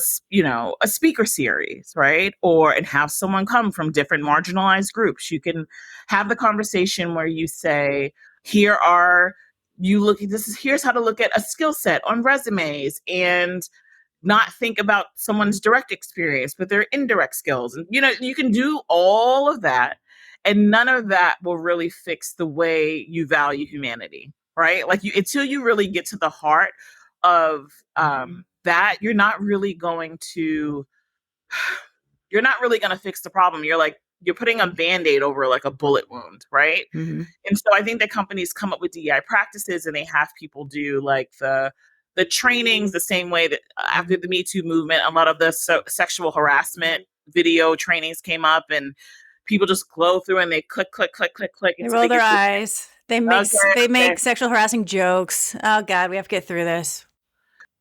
[SPEAKER 2] speaker series, right? And have someone come from different marginalized groups. You can have the conversation where you say, here's how to look at a skill set on resumes, and not think about someone's direct experience, but their indirect skills. And, you can do all of that, and none of that will really fix the way you value humanity, right? Like until you really get to the heart of that, you're not really going to fix the problem. You're putting a Band-Aid over like a bullet wound, right?
[SPEAKER 1] Mm-hmm.
[SPEAKER 2] And so I think that companies come up with DEI practices, and they have people do like the trainings the same way that after the Me Too movement, a lot of the sexual harassment video trainings came up, and people just glow through and they click.
[SPEAKER 1] They roll their eyes. They make sexual harassing jokes. Oh God, we have to get through this.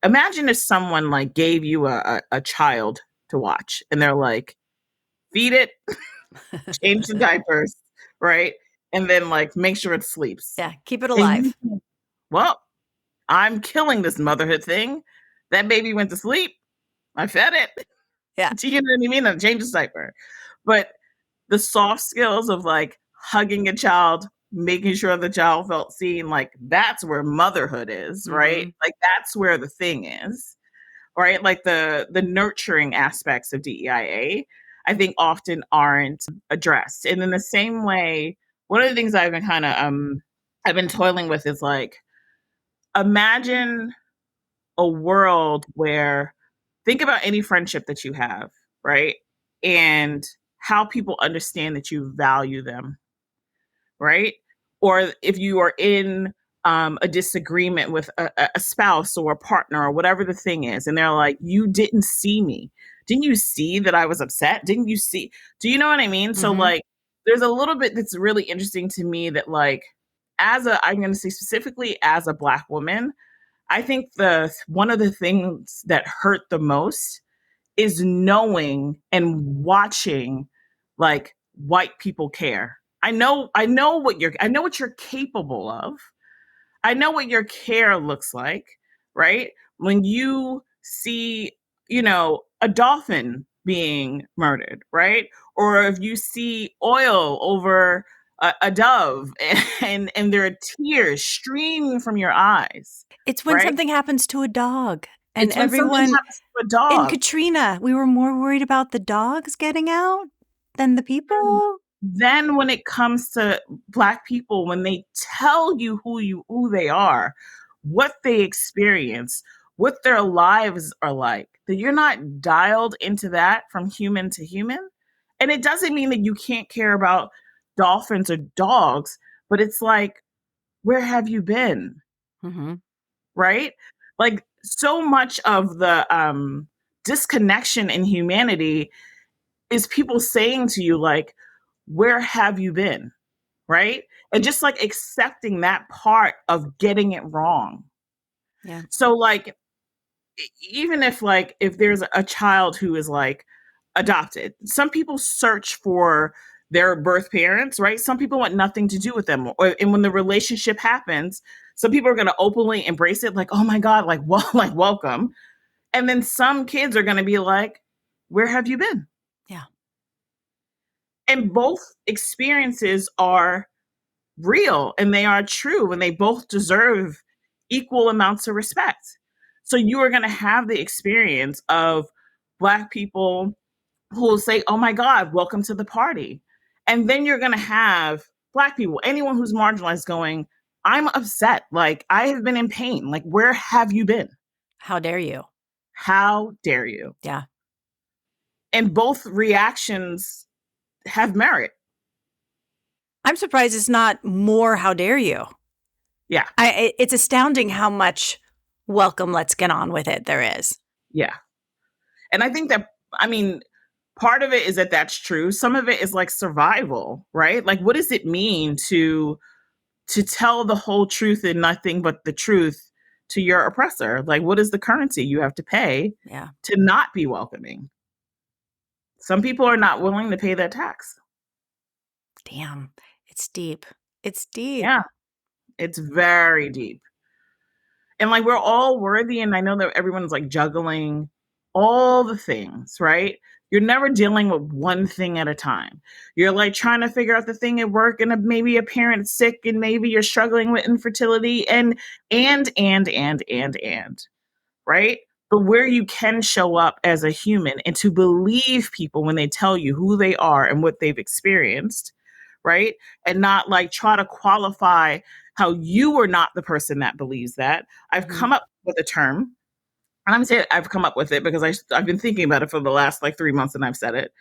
[SPEAKER 2] Imagine if someone like gave you a child to watch, and they're like, feed it, change the diapers, right? And then like make sure it sleeps.
[SPEAKER 1] Yeah, keep it alive.
[SPEAKER 2] Well, I'm killing this motherhood thing. That baby went to sleep. I fed it.
[SPEAKER 1] Yeah.
[SPEAKER 2] Do you know what I mean? I changed the diaper. But the soft skills of like hugging a child, making sure the child felt seen, like that's where motherhood is, right? Like that's where the thing is, right? Like the nurturing aspects of DEIA, I think often aren't addressed. And in the same way, one of the things I've been toiling with is like, imagine a world where, think about any friendship that you have, right? And how people understand that you value them, right? Or if you are in a disagreement with a spouse or a partner or whatever the thing is, and they're like, you didn't see me. Didn't you see that I was upset? Didn't you see? Do you know what I mean? So like, there's a little bit that's really interesting to me that like, I'm going to say specifically as a Black woman, I think one of the things that hurt the most is knowing and watching like white people care. I know what you're capable of. I know what your care looks like, right? When you see, a dolphin being murdered, right? Or if you see oil over a dove and there are tears streaming from your eyes.
[SPEAKER 1] It's when
[SPEAKER 2] right?
[SPEAKER 1] something happens to a dog. And
[SPEAKER 2] It's when something
[SPEAKER 1] everyone
[SPEAKER 2] happens to a dog.
[SPEAKER 1] in Katrina, we were more worried about the dogs getting out than the people.
[SPEAKER 2] Then when it comes to Black people, when they tell you who they are, what they experience, what their lives are like, that you're not dialed into that from human to human. And it doesn't mean that you can't care about dolphins or dogs, but it's like, where have you been? Right? Like so much of the disconnection in humanity is people saying to you like, where have you been? Right? And just like accepting that part of getting it wrong.
[SPEAKER 1] Yeah.
[SPEAKER 2] So like, even if there's a child who is like adopted, some people search for their birth parents, right? Some people want nothing to do with them. And when the relationship happens, some people are going to openly embrace it. Like, oh my God, like, well, like welcome. And then some kids are going to be like, where have you been?
[SPEAKER 1] Yeah.
[SPEAKER 2] And both experiences are real and they are true and they both deserve equal amounts of respect. So you are going to have the experience of Black people who will say, oh my God, welcome to the party. And then you're going to have Black people, anyone who's marginalized going, I'm upset. Like, I have been in pain. Like, where have you been?
[SPEAKER 1] How dare you?
[SPEAKER 2] How dare you?
[SPEAKER 1] Yeah.
[SPEAKER 2] And both reactions have merit.
[SPEAKER 1] I'm surprised it's not more how dare you.
[SPEAKER 2] Yeah.
[SPEAKER 1] It's astounding how much welcome, let's get on with it there is.
[SPEAKER 2] Yeah. And I think that, I mean, part of it is that that's true. Some of it is like survival, right? Like, what does it mean to tell the whole truth and nothing but the truth to your oppressor? Like, what is the currency you have to pay to not be welcoming? Some people are not willing to pay that tax.
[SPEAKER 1] Damn, it's deep. It's deep.
[SPEAKER 2] Yeah, it's very deep. And like, we're all worthy. And I know that everyone's like juggling all the things, right? You're never dealing with one thing at a time. You're like trying to figure out the thing at work, and maybe a parent's sick, and maybe you're struggling with infertility, and, right? But where you can show up as a human and to believe people when they tell you who they are and what they've experienced, right? And not like try to qualify how you were not the person that believes that. I've come up with a term. And I'm saying I've come up with it because I've been thinking about it for the last like 3 months, and I've said it,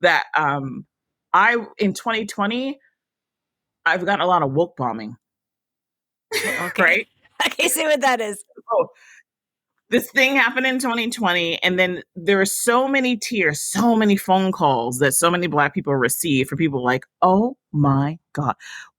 [SPEAKER 2] that in 2020, I've gotten a lot of woke bombing.
[SPEAKER 1] Okay.
[SPEAKER 2] Right?
[SPEAKER 1] I can't see what that is.
[SPEAKER 2] Oh, this thing happened in 2020, and then there are so many tears, so many phone calls that so many Black people receive for people like, oh my God,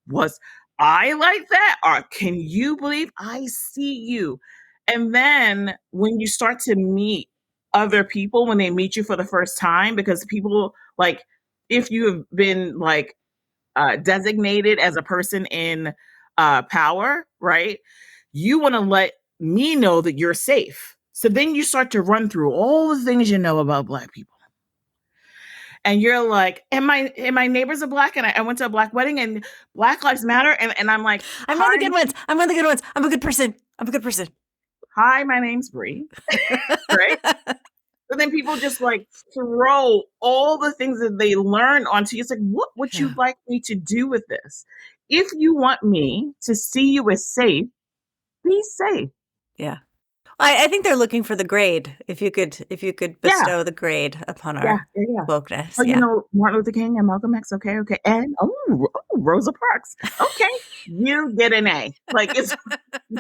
[SPEAKER 2] was I like that? Or can you believe I see you? And then when you start to meet other people, when they meet you for the first time, because people, like, if you have been like designated as a person in power, right? You want to let me know that you're safe. So then you start to run through all the things you know about Black people. And you're like, and my neighbors are Black, and I went to a Black wedding, and Black Lives Matter. And I'm like,
[SPEAKER 1] I'm one of the good ones. I'm one of the good ones. I'm a good person. I'm a good person.
[SPEAKER 2] Hi, my name's Bree. Right? But then people just like throw all the things that they learn onto you. It's like, what would you like me to do with this? If you want me to see you as safe, be safe.
[SPEAKER 1] Yeah. I think they're looking for the grade. If you could bestow the grade upon our wokeness.
[SPEAKER 2] Oh, you know, Martin Luther King and Malcolm X. Okay. And Rosa Parks. Okay, you get an A. Like, it's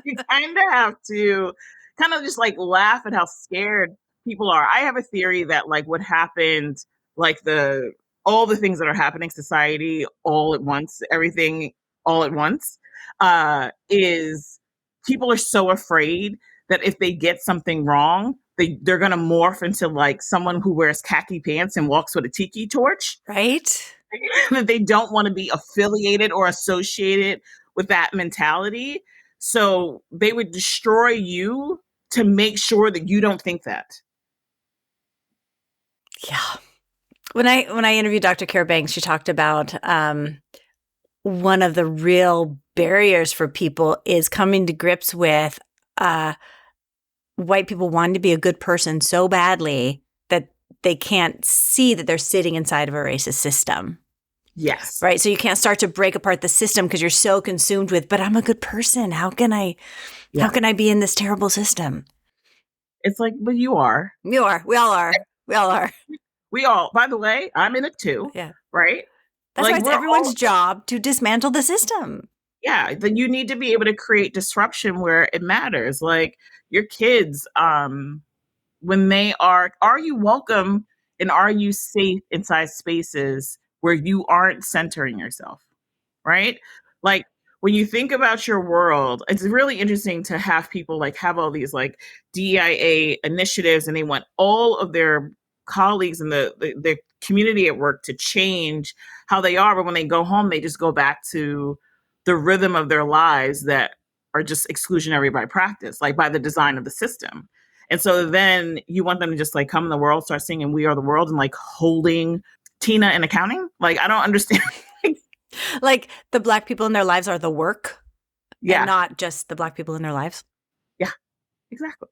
[SPEAKER 2] you kind of have to kind of just like laugh at how scared people are. I have a theory that like what happened, like all the things that are happening in society all at once, everything all at once, is people are so afraid that if they get something wrong, they're going to morph into like someone who wears khaki pants and walks with a tiki torch.
[SPEAKER 1] Right.
[SPEAKER 2] That they don't want to be affiliated or associated with that mentality. So they would destroy you to make sure that you don't think that.
[SPEAKER 1] Yeah. When I interviewed Dr. Cara Banks, she talked about one of the real barriers for people is coming to grips with white people wanting to be a good person so badly that they can't see that they're sitting inside of a racist system.
[SPEAKER 2] Yes.
[SPEAKER 1] Right. So you can't start to break apart the system because you're so consumed with, but I'm a good person. How can I be in this terrible system?
[SPEAKER 2] It's like, but you are.
[SPEAKER 1] You are. We all are. We all are.
[SPEAKER 2] We all, by the way, I'm in it too.
[SPEAKER 1] Yeah.
[SPEAKER 2] Right.
[SPEAKER 1] That's why it's everyone's job to dismantle the system.
[SPEAKER 2] Yeah. Then you need to be able to create disruption where it matters. Like your kids, when they are you welcome and are you safe inside spaces where you aren't centering yourself, right? Like when you think about your world, it's really interesting to have people like have all these like DEIA initiatives, and they want all of their colleagues in the community at work to change how they are. But when they go home, they just go back to the rhythm of their lives that are just exclusionary by practice, like by the design of the system. And so then you want them to just like come in the world, start singing We Are the World and like holding Tina in accounting. Like, I don't understand.
[SPEAKER 1] Like the Black people in their lives are the work.
[SPEAKER 2] Yeah.
[SPEAKER 1] And not just the Black people in their lives.
[SPEAKER 2] Yeah, exactly.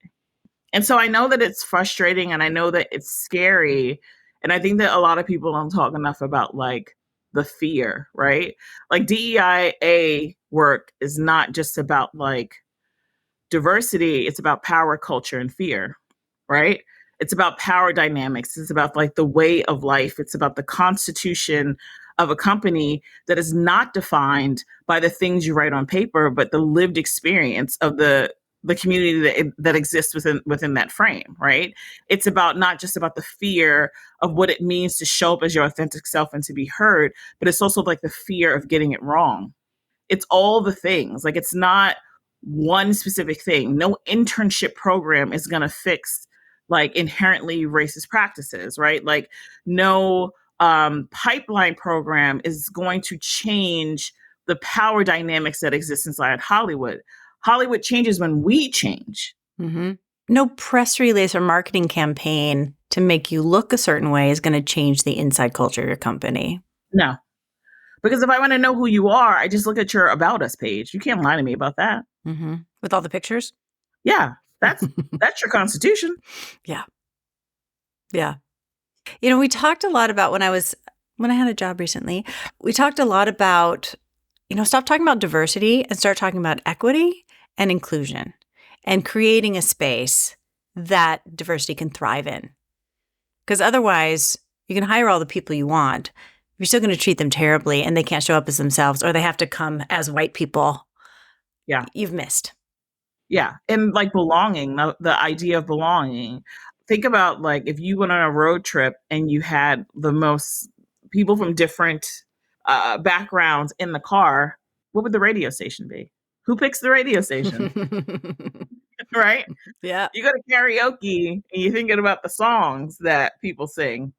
[SPEAKER 2] And so I know that it's frustrating and I know that it's scary. And I think that a lot of people don't talk enough about like the fear, right? Like DEIA work is not just about like diversity, it's about power, culture, and fear, right? It's about power dynamics. It's about like the way of life. It's about the constitution of a company that is not defined by the things you write on paper, but the lived experience of the community that exists within that frame, right? It's about not just about the fear of what it means to show up as your authentic self and to be heard, but it's also like the fear of getting it wrong. It's all the things. Like it's not one specific thing. No internship program is going to fix like inherently racist practices, right? Like no pipeline program is going to change the power dynamics that exist inside Hollywood. Hollywood changes when we change.
[SPEAKER 1] Mm-hmm. No press release or marketing campaign to make you look a certain way is going to change the inside culture of your company.
[SPEAKER 2] No. Because if I want to know who you are, I just look at your About Us page. You can't lie to me about that.
[SPEAKER 1] Mm-hmm. With all the pictures?
[SPEAKER 2] Yeah. That's your constitution.
[SPEAKER 1] Yeah. Yeah. You know, we talked a lot about when I had a job recently, we talked a lot about, stop talking about diversity and start talking about equity and inclusion and creating a space that diversity can thrive in. Because otherwise, you can hire all the people you want. You're still going to treat them terribly and they can't show up as themselves or they have to come as white people.
[SPEAKER 2] Yeah.
[SPEAKER 1] You've missed.
[SPEAKER 2] Yeah. And like belonging, the idea of belonging. Think about like if you went on a road trip and you had the most people from different backgrounds in the car, what would the radio station be? Who picks the radio station? Right?
[SPEAKER 1] Yeah.
[SPEAKER 2] You go to karaoke and you're thinking about the songs that people sing,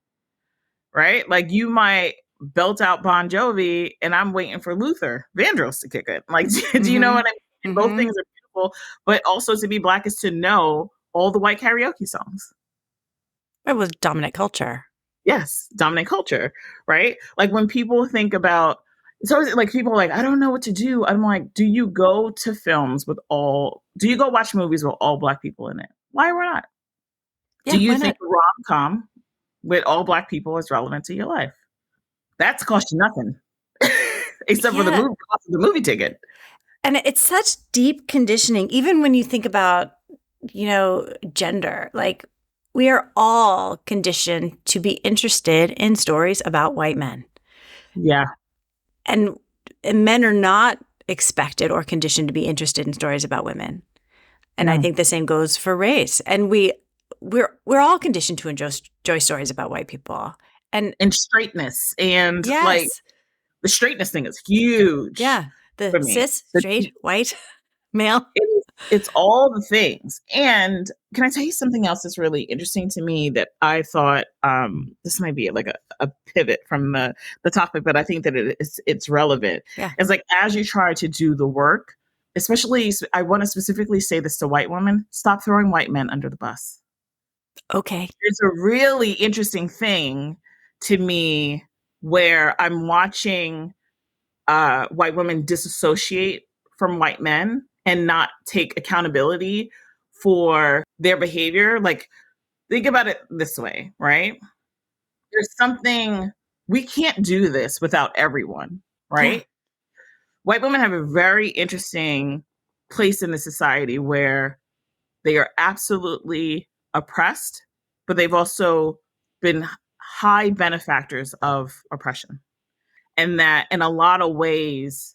[SPEAKER 2] right? Like you might belt out Bon Jovi and I'm waiting for Luther Vandross to kick it. Like, do you know what I mean?
[SPEAKER 1] Mm-hmm.
[SPEAKER 2] Both things are beautiful, but also to be Black is to know all the white karaoke songs.
[SPEAKER 1] It was dominant culture.
[SPEAKER 2] Yes, dominant culture, right? Like when people think about, so like people are like, I don't know what to do. I'm like, do you go to films do you go watch movies with all Black people in it? Why or not?
[SPEAKER 1] Yeah,
[SPEAKER 2] do you think a rom-com with all Black people is relevant to your life? That's cost you nothing. Except for the cost of the movie ticket.
[SPEAKER 1] And it's such deep conditioning, even when you think about, gender. Like we are all conditioned to be interested in stories about white men.
[SPEAKER 2] Yeah.
[SPEAKER 1] And men are not expected or conditioned to be interested in stories about women. And I think the same goes for race. And we're all conditioned to enjoy stories about white people. And
[SPEAKER 2] straightness. And
[SPEAKER 1] yes.
[SPEAKER 2] like the straightness thing is huge.
[SPEAKER 1] Yeah. The cis, straight, white, male.
[SPEAKER 2] It's all the things. And can I tell you something else that's really interesting to me that I thought this might be like a pivot from the topic, but I think that it's relevant.
[SPEAKER 1] Yeah.
[SPEAKER 2] It's like as you try to do the work, especially I want to specifically say this to white women, stop throwing white men under the bus.
[SPEAKER 1] Okay.
[SPEAKER 2] It's a really interesting thing to me where I'm watching white women disassociate from white men and not take accountability for their behavior. Like, think about it this way, right? There's something, we can't do this without everyone, right? Yeah. White women have a very interesting place in the society where they are absolutely oppressed, but they've also been high benefactors of oppression. And that in a lot of ways,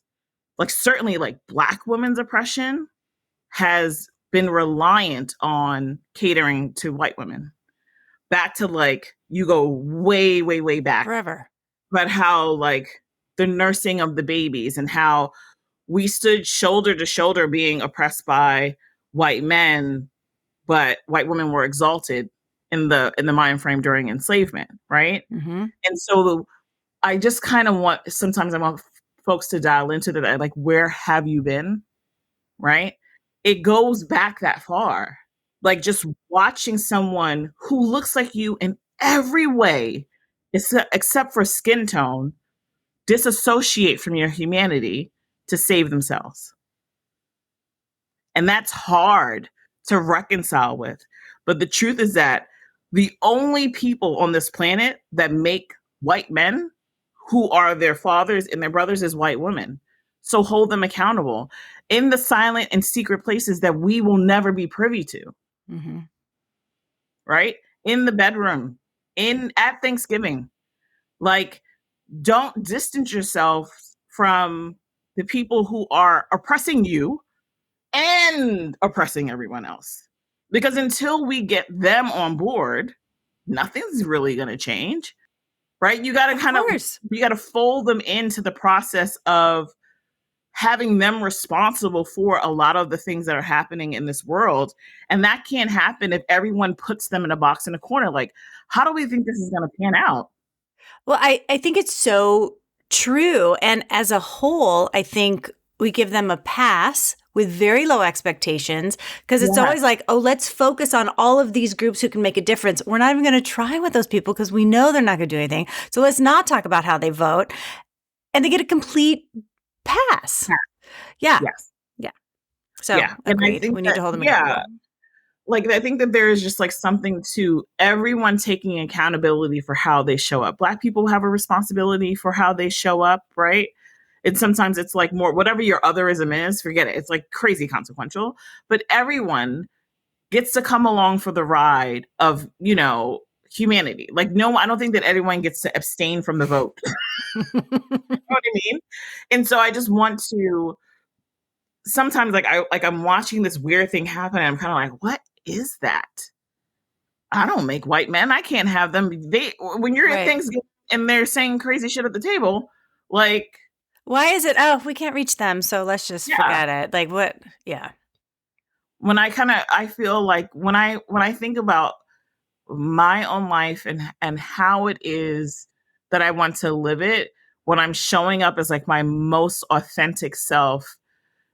[SPEAKER 2] like certainly like Black women's oppression has been reliant on catering to white women. Back to like, you go way, way, way back.
[SPEAKER 1] Forever.
[SPEAKER 2] But how like the nursing of the babies and how we stood shoulder to shoulder being oppressed by white men, but white women were exalted in the mind frame during enslavement, right?
[SPEAKER 1] Mm-hmm.
[SPEAKER 2] And so I just kind of sometimes I want folks to dial into that, like, where have you been, right? It goes back that far. Like just watching someone who looks like you in every way, except for skin tone, disassociate from your humanity to save themselves. And that's hard to reconcile with. But the truth is that The only people on this planet that make white men who are their fathers and their brothers is white women. So hold them accountable in the silent and secret places that we will never be privy to.
[SPEAKER 1] Mm-hmm.
[SPEAKER 2] Right? In the bedroom, at Thanksgiving. Like, don't distance yourself from the people who are oppressing you and oppressing everyone else. Because until we get them on board, nothing's really going to change. Right? You got to you got to fold them into the process of having them responsible for a lot of the things that are happening in this world. And that can't happen if everyone puts them in a box in a corner. Like, how do we think this is going to pan out?
[SPEAKER 1] Well, I think it's so true. And as a whole, I think we give them a pass with very low expectations because it's always like, oh, let's focus on all of these groups who can make a difference. We're not even going to try with those people because we know they're not going to do anything. So let's not talk about how they vote. And they get a complete pass. Yeah.
[SPEAKER 2] Yes.
[SPEAKER 1] Yeah. So agreed. We need to hold them accountable.
[SPEAKER 2] Like, I think that there is just like something to everyone taking accountability for how they show up. Black people have a responsibility for how they show up, right? And sometimes it's like more, whatever your otherism is, forget it. It's like crazy consequential. But everyone gets to come along for the ride of, humanity. Like, no, I don't think that everyone gets to abstain from the vote. You know what I mean? And so I just want to, sometimes I'm watching this weird thing happen and I'm kind of like, what is that? I don't make white men. I can't have them. When you're at Thanksgiving and they're saying crazy shit at the table, like,
[SPEAKER 1] why is it? Oh, we can't reach them, so let's just forget it. Like, what? Yeah.
[SPEAKER 2] When I feel like when I think about my own life and how it is that I want to live it, when I'm showing up as like my most authentic self,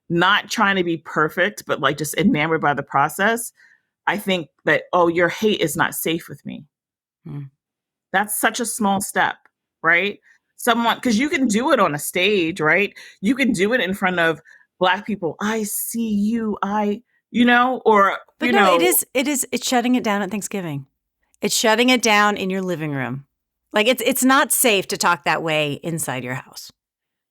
[SPEAKER 2] not trying to be perfect, but like just enamored by the process, I think that, oh, your hate is not safe with me. That's such a small step, right? Because you can do it on a stage, right? You can do it in front of Black people. I see you,
[SPEAKER 1] it's shutting it down at Thanksgiving. It's shutting it down in your living room. Like, it's not safe to talk that way inside your house.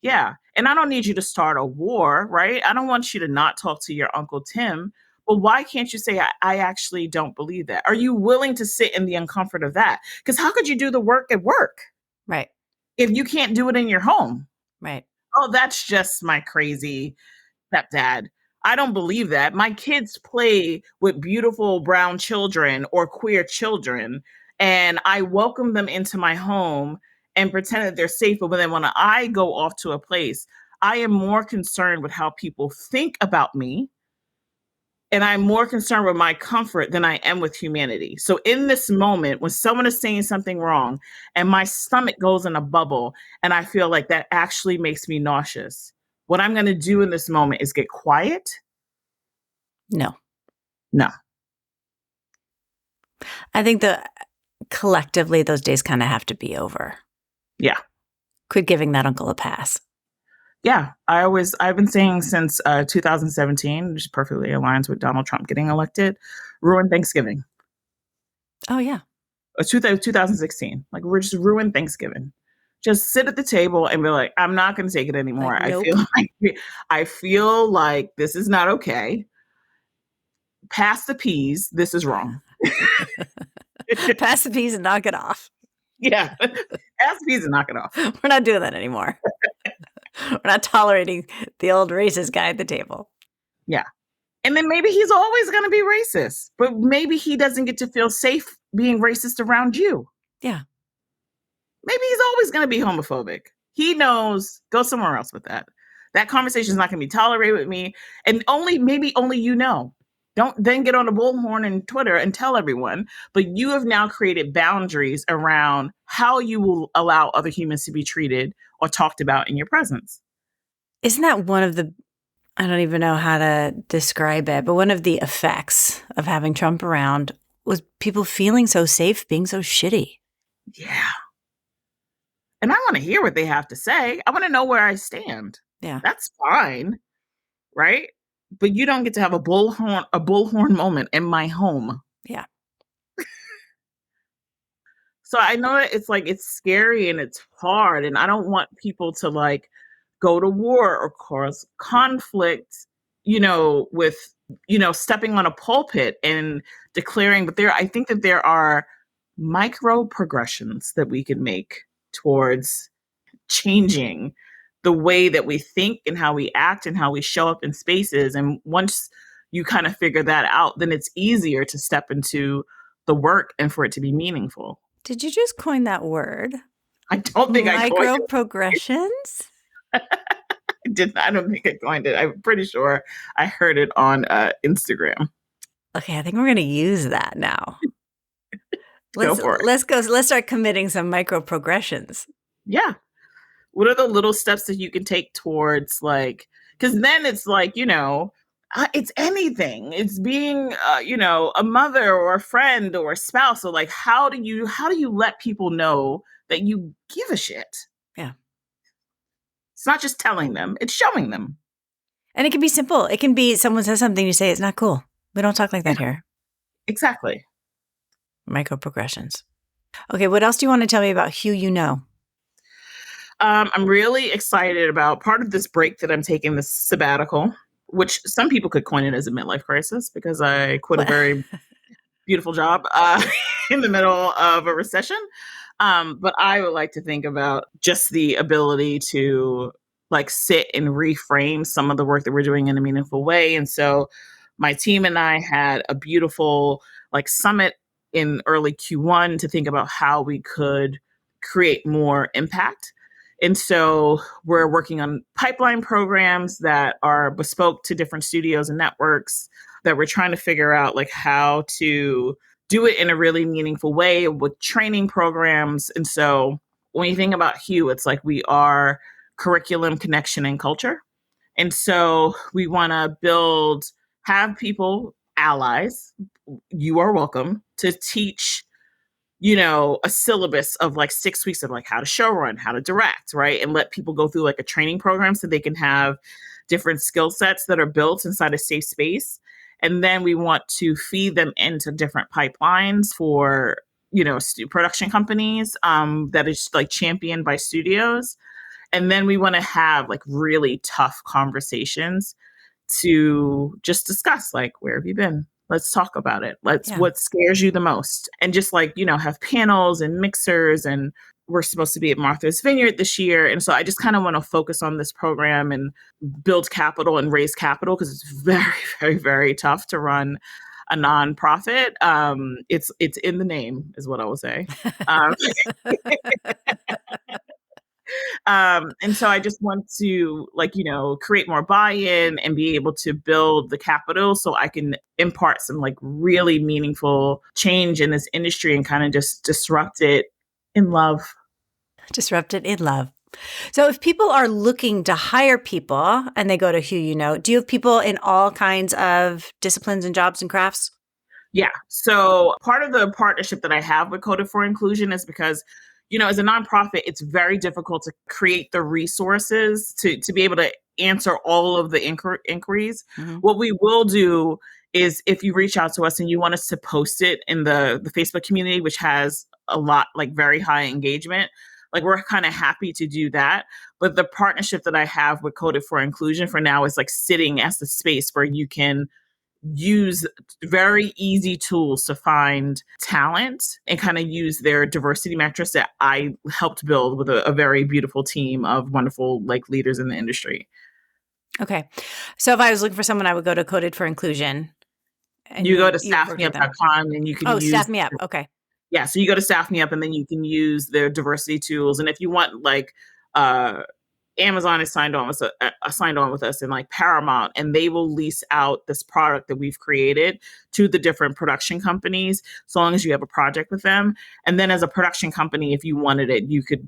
[SPEAKER 2] Yeah. And I don't need you to start a war, right? I don't want you to not talk to your Uncle Tim. But why can't you say, I actually don't believe that? Are you willing to sit in the uncomfort of that? Because how could you do the work at work?
[SPEAKER 1] Right.
[SPEAKER 2] If you can't do it in your home?
[SPEAKER 1] Right.
[SPEAKER 2] Oh, that's just my crazy stepdad. I don't believe that. My kids play with beautiful brown children or queer children, and I welcome them into my home and pretend that they're safe. But then when I go off to a place, I am more concerned with how people think about me. And I'm more concerned with my comfort than I am with humanity. So in this moment, when someone is saying something wrong and my stomach goes in a bubble and I feel like that actually makes me nauseous, what I'm going to do in this moment is get quiet.
[SPEAKER 1] No.
[SPEAKER 2] I
[SPEAKER 1] think collectively those days kind of have to be over.
[SPEAKER 2] Yeah.
[SPEAKER 1] Quit giving that uncle a pass.
[SPEAKER 2] Yeah, I've been saying since 2017, which perfectly aligns with Donald Trump getting elected, ruin Thanksgiving.
[SPEAKER 1] Oh, yeah.
[SPEAKER 2] 2016. Like, we're just ruin Thanksgiving. Just sit at the table and be like, I'm not going to take it anymore.
[SPEAKER 1] Like, nope.
[SPEAKER 2] I feel like this is not okay. Pass the peas. This is wrong.
[SPEAKER 1] Pass the peas and knock it off.
[SPEAKER 2] Yeah. Pass the peas and knock it off.
[SPEAKER 1] We're not doing that anymore. We're not tolerating the old racist guy at the table.
[SPEAKER 2] Yeah. And then maybe he's always going to be racist, but maybe he doesn't get to feel safe being racist around you.
[SPEAKER 1] Yeah.
[SPEAKER 2] Maybe he's always going to be homophobic. He knows, go somewhere else with that. That conversation is not going to be tolerated with me. And maybe only you know. Don't then get on a bullhorn and Twitter and tell everyone. But you have now created boundaries around how you will allow other humans to be treated or talked about in your presence.
[SPEAKER 1] Isn't that one of the, I don't even know how to describe it, but one of the effects of having Trump around was people feeling so safe, being so shitty.
[SPEAKER 2] Yeah. And I want to hear what they have to say. I want to know where I stand.
[SPEAKER 1] Yeah.
[SPEAKER 2] That's fine. Right? But you don't get to have a bullhorn moment in my home.
[SPEAKER 1] Yeah.
[SPEAKER 2] So I know that it's like, it's scary and it's hard, and I don't want people to like go to war or cause conflict, with, stepping on a pulpit and declaring, but I think that there are micro progressions that we can make towards changing the way that we think and how we act and how we show up in spaces. And once you kind of figure that out, then it's easier to step into the work and for it to be meaningful.
[SPEAKER 1] Did you just coin that word?
[SPEAKER 2] I don't think I coined
[SPEAKER 1] Micro progressions?
[SPEAKER 2] I did. I don't think I coined it. I'm pretty sure I heard it on Instagram.
[SPEAKER 1] Okay, I think we're going to use that now.
[SPEAKER 2] Go for it.
[SPEAKER 1] Let's start committing some micro progressions.
[SPEAKER 2] Yeah. What are the little steps that you can take towards, like, because then it's like, it's anything. It's being, a mother or a friend or a spouse. So like, how do you let people know that you give a shit?
[SPEAKER 1] Yeah.
[SPEAKER 2] It's not just telling them, it's showing them.
[SPEAKER 1] And it can be simple. It can be someone says something, you say, it's not cool. We don't talk like that here.
[SPEAKER 2] Exactly.
[SPEAKER 1] Micro progressions. Okay, what else do you want to tell me about Hue You Know?
[SPEAKER 2] I'm really excited about part of this break that I'm taking, this sabbatical, which some people could coin it as a midlife crisis because I quit a very beautiful job in the middle of a recession. But I would like to think about just the ability to like sit and reframe some of the work that we're doing in a meaningful way. And so my team and I had a beautiful like summit in early Q1 to think about how we could create more impact. And so we're working on pipeline programs that are bespoke to different studios and networks that we're trying to figure out like how to do it in a really meaningful way with training programs. And so when you think about Hue, it's like we are curriculum, connection, and culture. And so we want to have people, allies, you are welcome to teach a syllabus of like 6 weeks of like how to showrun, how to direct, right? And let people go through like a training program so they can have different skill sets that are built inside a safe space. And then we want to feed them into different pipelines for, production companies that is like championed by studios. And then we want to have like really tough conversations to just discuss like, where have you been? Let's talk about it. What scares you the most? And just like, have panels and mixers, and we're supposed to be at Martha's Vineyard this year. And so I just kind of want to focus on this program and build capital and raise capital because it's very, very, very tough to run a nonprofit. It's in the name is what I will say. And so I just want to create more buy-in and be able to build the capital so I can impart some like really meaningful change in this industry and kind of just disrupt it in love.
[SPEAKER 1] Disrupt it in love. So if people are looking to hire people and they go to Hue You Know, do you have people in all kinds of disciplines and jobs and crafts?
[SPEAKER 2] Yeah. So part of the partnership that I have with Coded for Inclusion is because as a nonprofit, it's very difficult to create the resources to be able to answer all of the inquiries. Mm-hmm. What we will do is if you reach out to us and you want us to post it in the Facebook community, which has a lot, like very high engagement, like we're kind of happy to do that. But the partnership that I have with Coded for Inclusion for now is like sitting as the space where you can use very easy tools to find talent and kind of use their diversity metrics that I helped build with a very beautiful team of wonderful like leaders in the industry.
[SPEAKER 1] Okay. So if I was looking for someone, I would go to Coded for Inclusion.
[SPEAKER 2] And you go to staffmeup.com and you can use
[SPEAKER 1] Staff Me Up. Okay.
[SPEAKER 2] Yeah. So you go to Staff Me Up and then you can use their diversity tools. And if you want like Amazon is signed on with us and like Paramount, and they will lease out this product that we've created to the different production companies, so long as you have a project with them. And then as a production company, if you wanted it, you could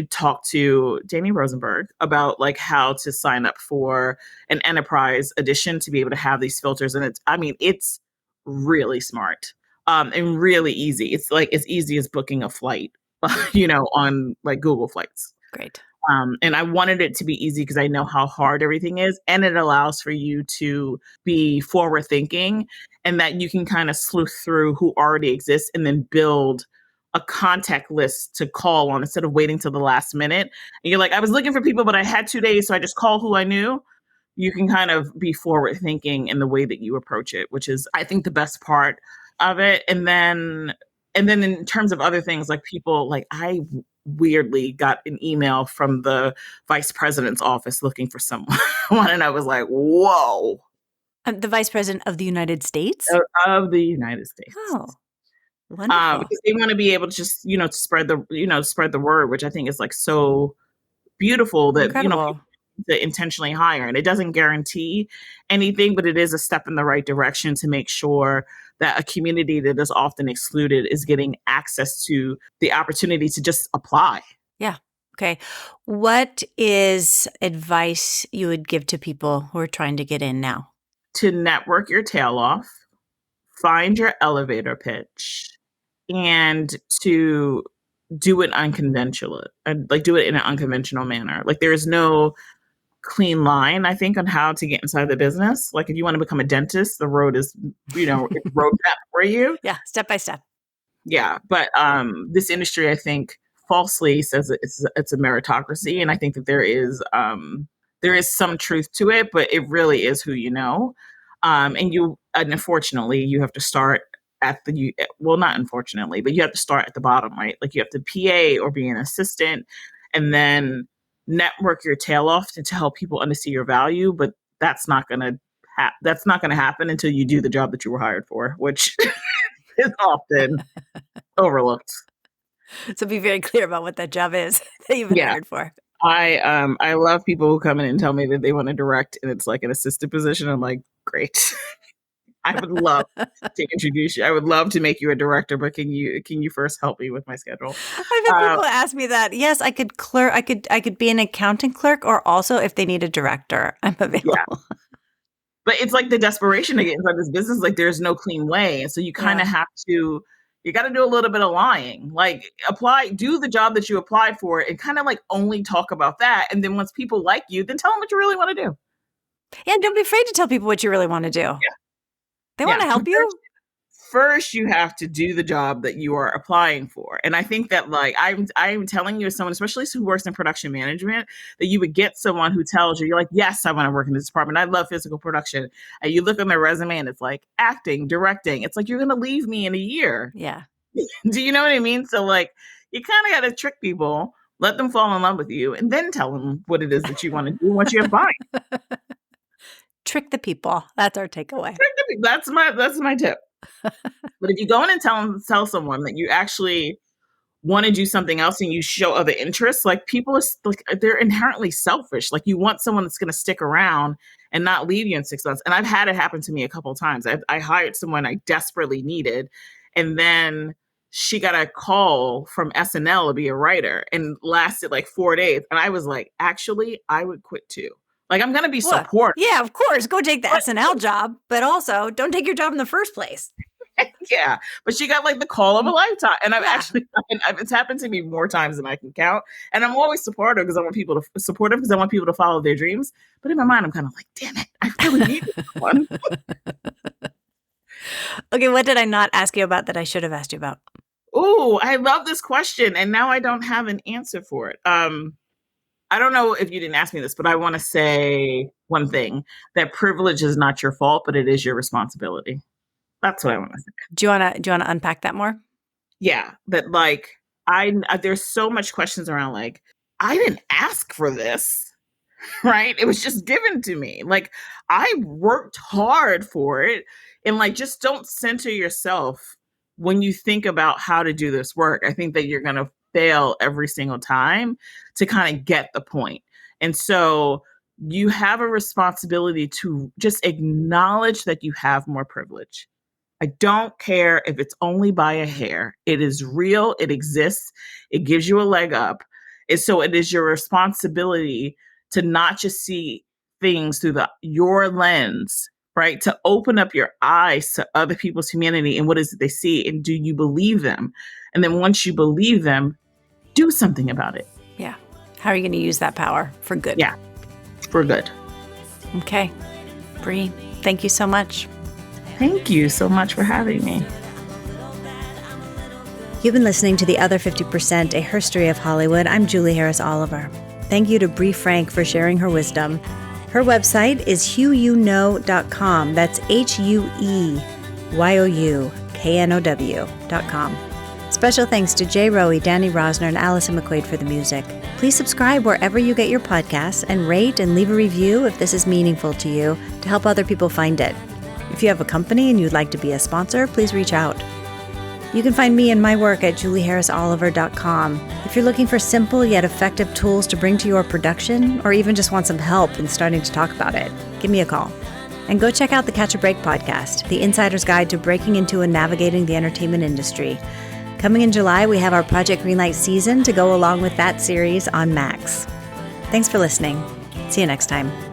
[SPEAKER 2] talk to Jamie Rosenberg about like how to sign up for an enterprise edition to be able to have these filters. And it's really smart and really easy. It's like as easy as booking a flight, on like Google Flights.
[SPEAKER 1] Great.
[SPEAKER 2] And I wanted it to be easy because I know how hard everything is. And it allows for you to be forward thinking and that you can kind of sleuth through who already exists and then build a contact list to call on instead of waiting till the last minute. And you're like, I was looking for people, but I had 2 days, so I just call who I knew. You can kind of be forward thinking in the way that you approach it, which is, I think, the best part of it. And then in terms of other things, like people, like I weirdly got an email from the vice president's office looking for someone. And I was like, whoa.
[SPEAKER 1] The vice president of the United States?
[SPEAKER 2] Of the United States.
[SPEAKER 1] Oh, wonderful.
[SPEAKER 2] Because they want to be able to just, spread the word, which I think is like so beautiful that,
[SPEAKER 1] Incredible.
[SPEAKER 2] to intentionally hire. And it doesn't guarantee anything, but it is a step in the right direction to make sure that a community that is often excluded is getting access to the opportunity to just apply.
[SPEAKER 1] Yeah. Okay. What is advice you would give to people who are trying to get in now?
[SPEAKER 2] To network your tail off, find your elevator pitch, and to do it unconventional, like do it in an unconventional manner. Like there is no clean line, I think, on how to get inside the business. Like if you want to become a dentist, the road is, it's roadmap for you.
[SPEAKER 1] Yeah, step by step.
[SPEAKER 2] Yeah, but this industry, I think, falsely says it's a meritocracy, and I think that there is some truth to it, but it really is who you know. And unfortunately, you have to start at not unfortunately, but you have to start at the bottom, right? Like you have to PA or be an assistant, and then network your tail off to help people understand your value. But that's not gonna happen until you do the job that you were hired for, which is often overlooked.
[SPEAKER 1] So be very clear about what that job is that you've been hired for.
[SPEAKER 2] I love people who come in and tell me that they want to direct and it's like an assistant position. I'm like, great. I would love to introduce you. I would love to make you a director, but can you first help me with my schedule?
[SPEAKER 1] I've had people ask me that. Yes, I could clerk. I could be an accounting clerk, or also if they need a director, I'm available. Yeah.
[SPEAKER 2] But it's like the desperation to get inside this business. Like there's no clean way, and so you kind of have to. You got to do a little bit of lying. Like do the job that you applied for, and kind of like only talk about that. And then once people like you, then tell them what you really want to do.
[SPEAKER 1] Yeah, don't be afraid to tell people what you really want to do. Yeah. They want to help you.
[SPEAKER 2] First, you have to do the job that you are applying for. And I think that like I'm telling you as someone, especially who works in production management, that you would get someone who tells you, you're like, yes, I want to work in this department. I love physical production. And you look on their resume and it's like acting, directing. It's like, you're going to leave me in a year.
[SPEAKER 1] Yeah.
[SPEAKER 2] Do you know what I mean? So like, you kind of got to trick people, let them fall in love with you, and then tell them what it is that you want to do once you apply.
[SPEAKER 1] Trick the people. That's our takeaway.
[SPEAKER 2] That's my tip. But if you go in and tell someone that you actually want to do something else and you show other interests, like people are like, they're inherently selfish. Like you want someone that's going to stick around and not leave you in 6 months. And I've had it happen to me a couple of times. I hired someone I desperately needed, and then she got a call from SNL to be a writer, and lasted like 4 days. And I was like, actually, I would quit too. Like, I'm going to be supportive.
[SPEAKER 1] Yeah, of course. Go take the SNL job, but also don't take your job in the first place.
[SPEAKER 2] Yeah. But she got like the call of a lifetime. And it's happened to me more times than I can count. And I'm always supportive because I want people to follow their dreams. But in my mind, I'm kind of like, damn it, I really need this one.
[SPEAKER 1] Okay, what did I not ask you about that I should have asked you about?
[SPEAKER 2] Oh, I love this question. And now I don't have an answer for it. I don't know if you didn't ask me this, but I want to say one thing, that privilege is not your fault, but it is your responsibility. That's what I want to say.
[SPEAKER 1] Do you want to unpack that more?
[SPEAKER 2] Yeah, that like there's so much questions around like, I didn't ask for this, right? It was just given to me. Like I worked hard for it, and like just don't center yourself when you think about how to do this work. I think that you're going to fail every single time to kind of get the point. And so you have a responsibility to just acknowledge that you have more privilege. I don't care if it's only by a hair. It is real. It exists. It gives you a leg up. And so it is your responsibility to not just see things through your lens, right? To open up your eyes to other people's humanity and what is it they see, and do you believe them? And then once you believe them, do something about it.
[SPEAKER 1] Yeah. How are you going to use that power for good?
[SPEAKER 2] Yeah, for good.
[SPEAKER 1] Okay. Bree, thank you so much.
[SPEAKER 2] Thank you so much for having me.
[SPEAKER 1] You've been listening to The Other 50%, A History of Hollywood. I'm Julie Harris Oliver. Thank you to Bree Frank for sharing her wisdom. Her website is hueyouknow.com. That's HUEYOUKNOW.com. Special thanks to Jay Rowe, Danny Rosner, and Allison McQuaid for the music. Please subscribe wherever you get your podcasts and rate and leave a review if this is meaningful to you to help other people find it. If you have a company and you'd like to be a sponsor, please reach out. You can find me and my work at julieharrisoliver.com. If you're looking for simple yet effective tools to bring to your production, or even just want some help in starting to talk about it, give me a call. And go check out the Catch a Break podcast, the insider's guide to breaking into and navigating the entertainment industry. Coming in July, we have our Project Greenlight season to go along with that series on Max. Thanks for listening. See you next time.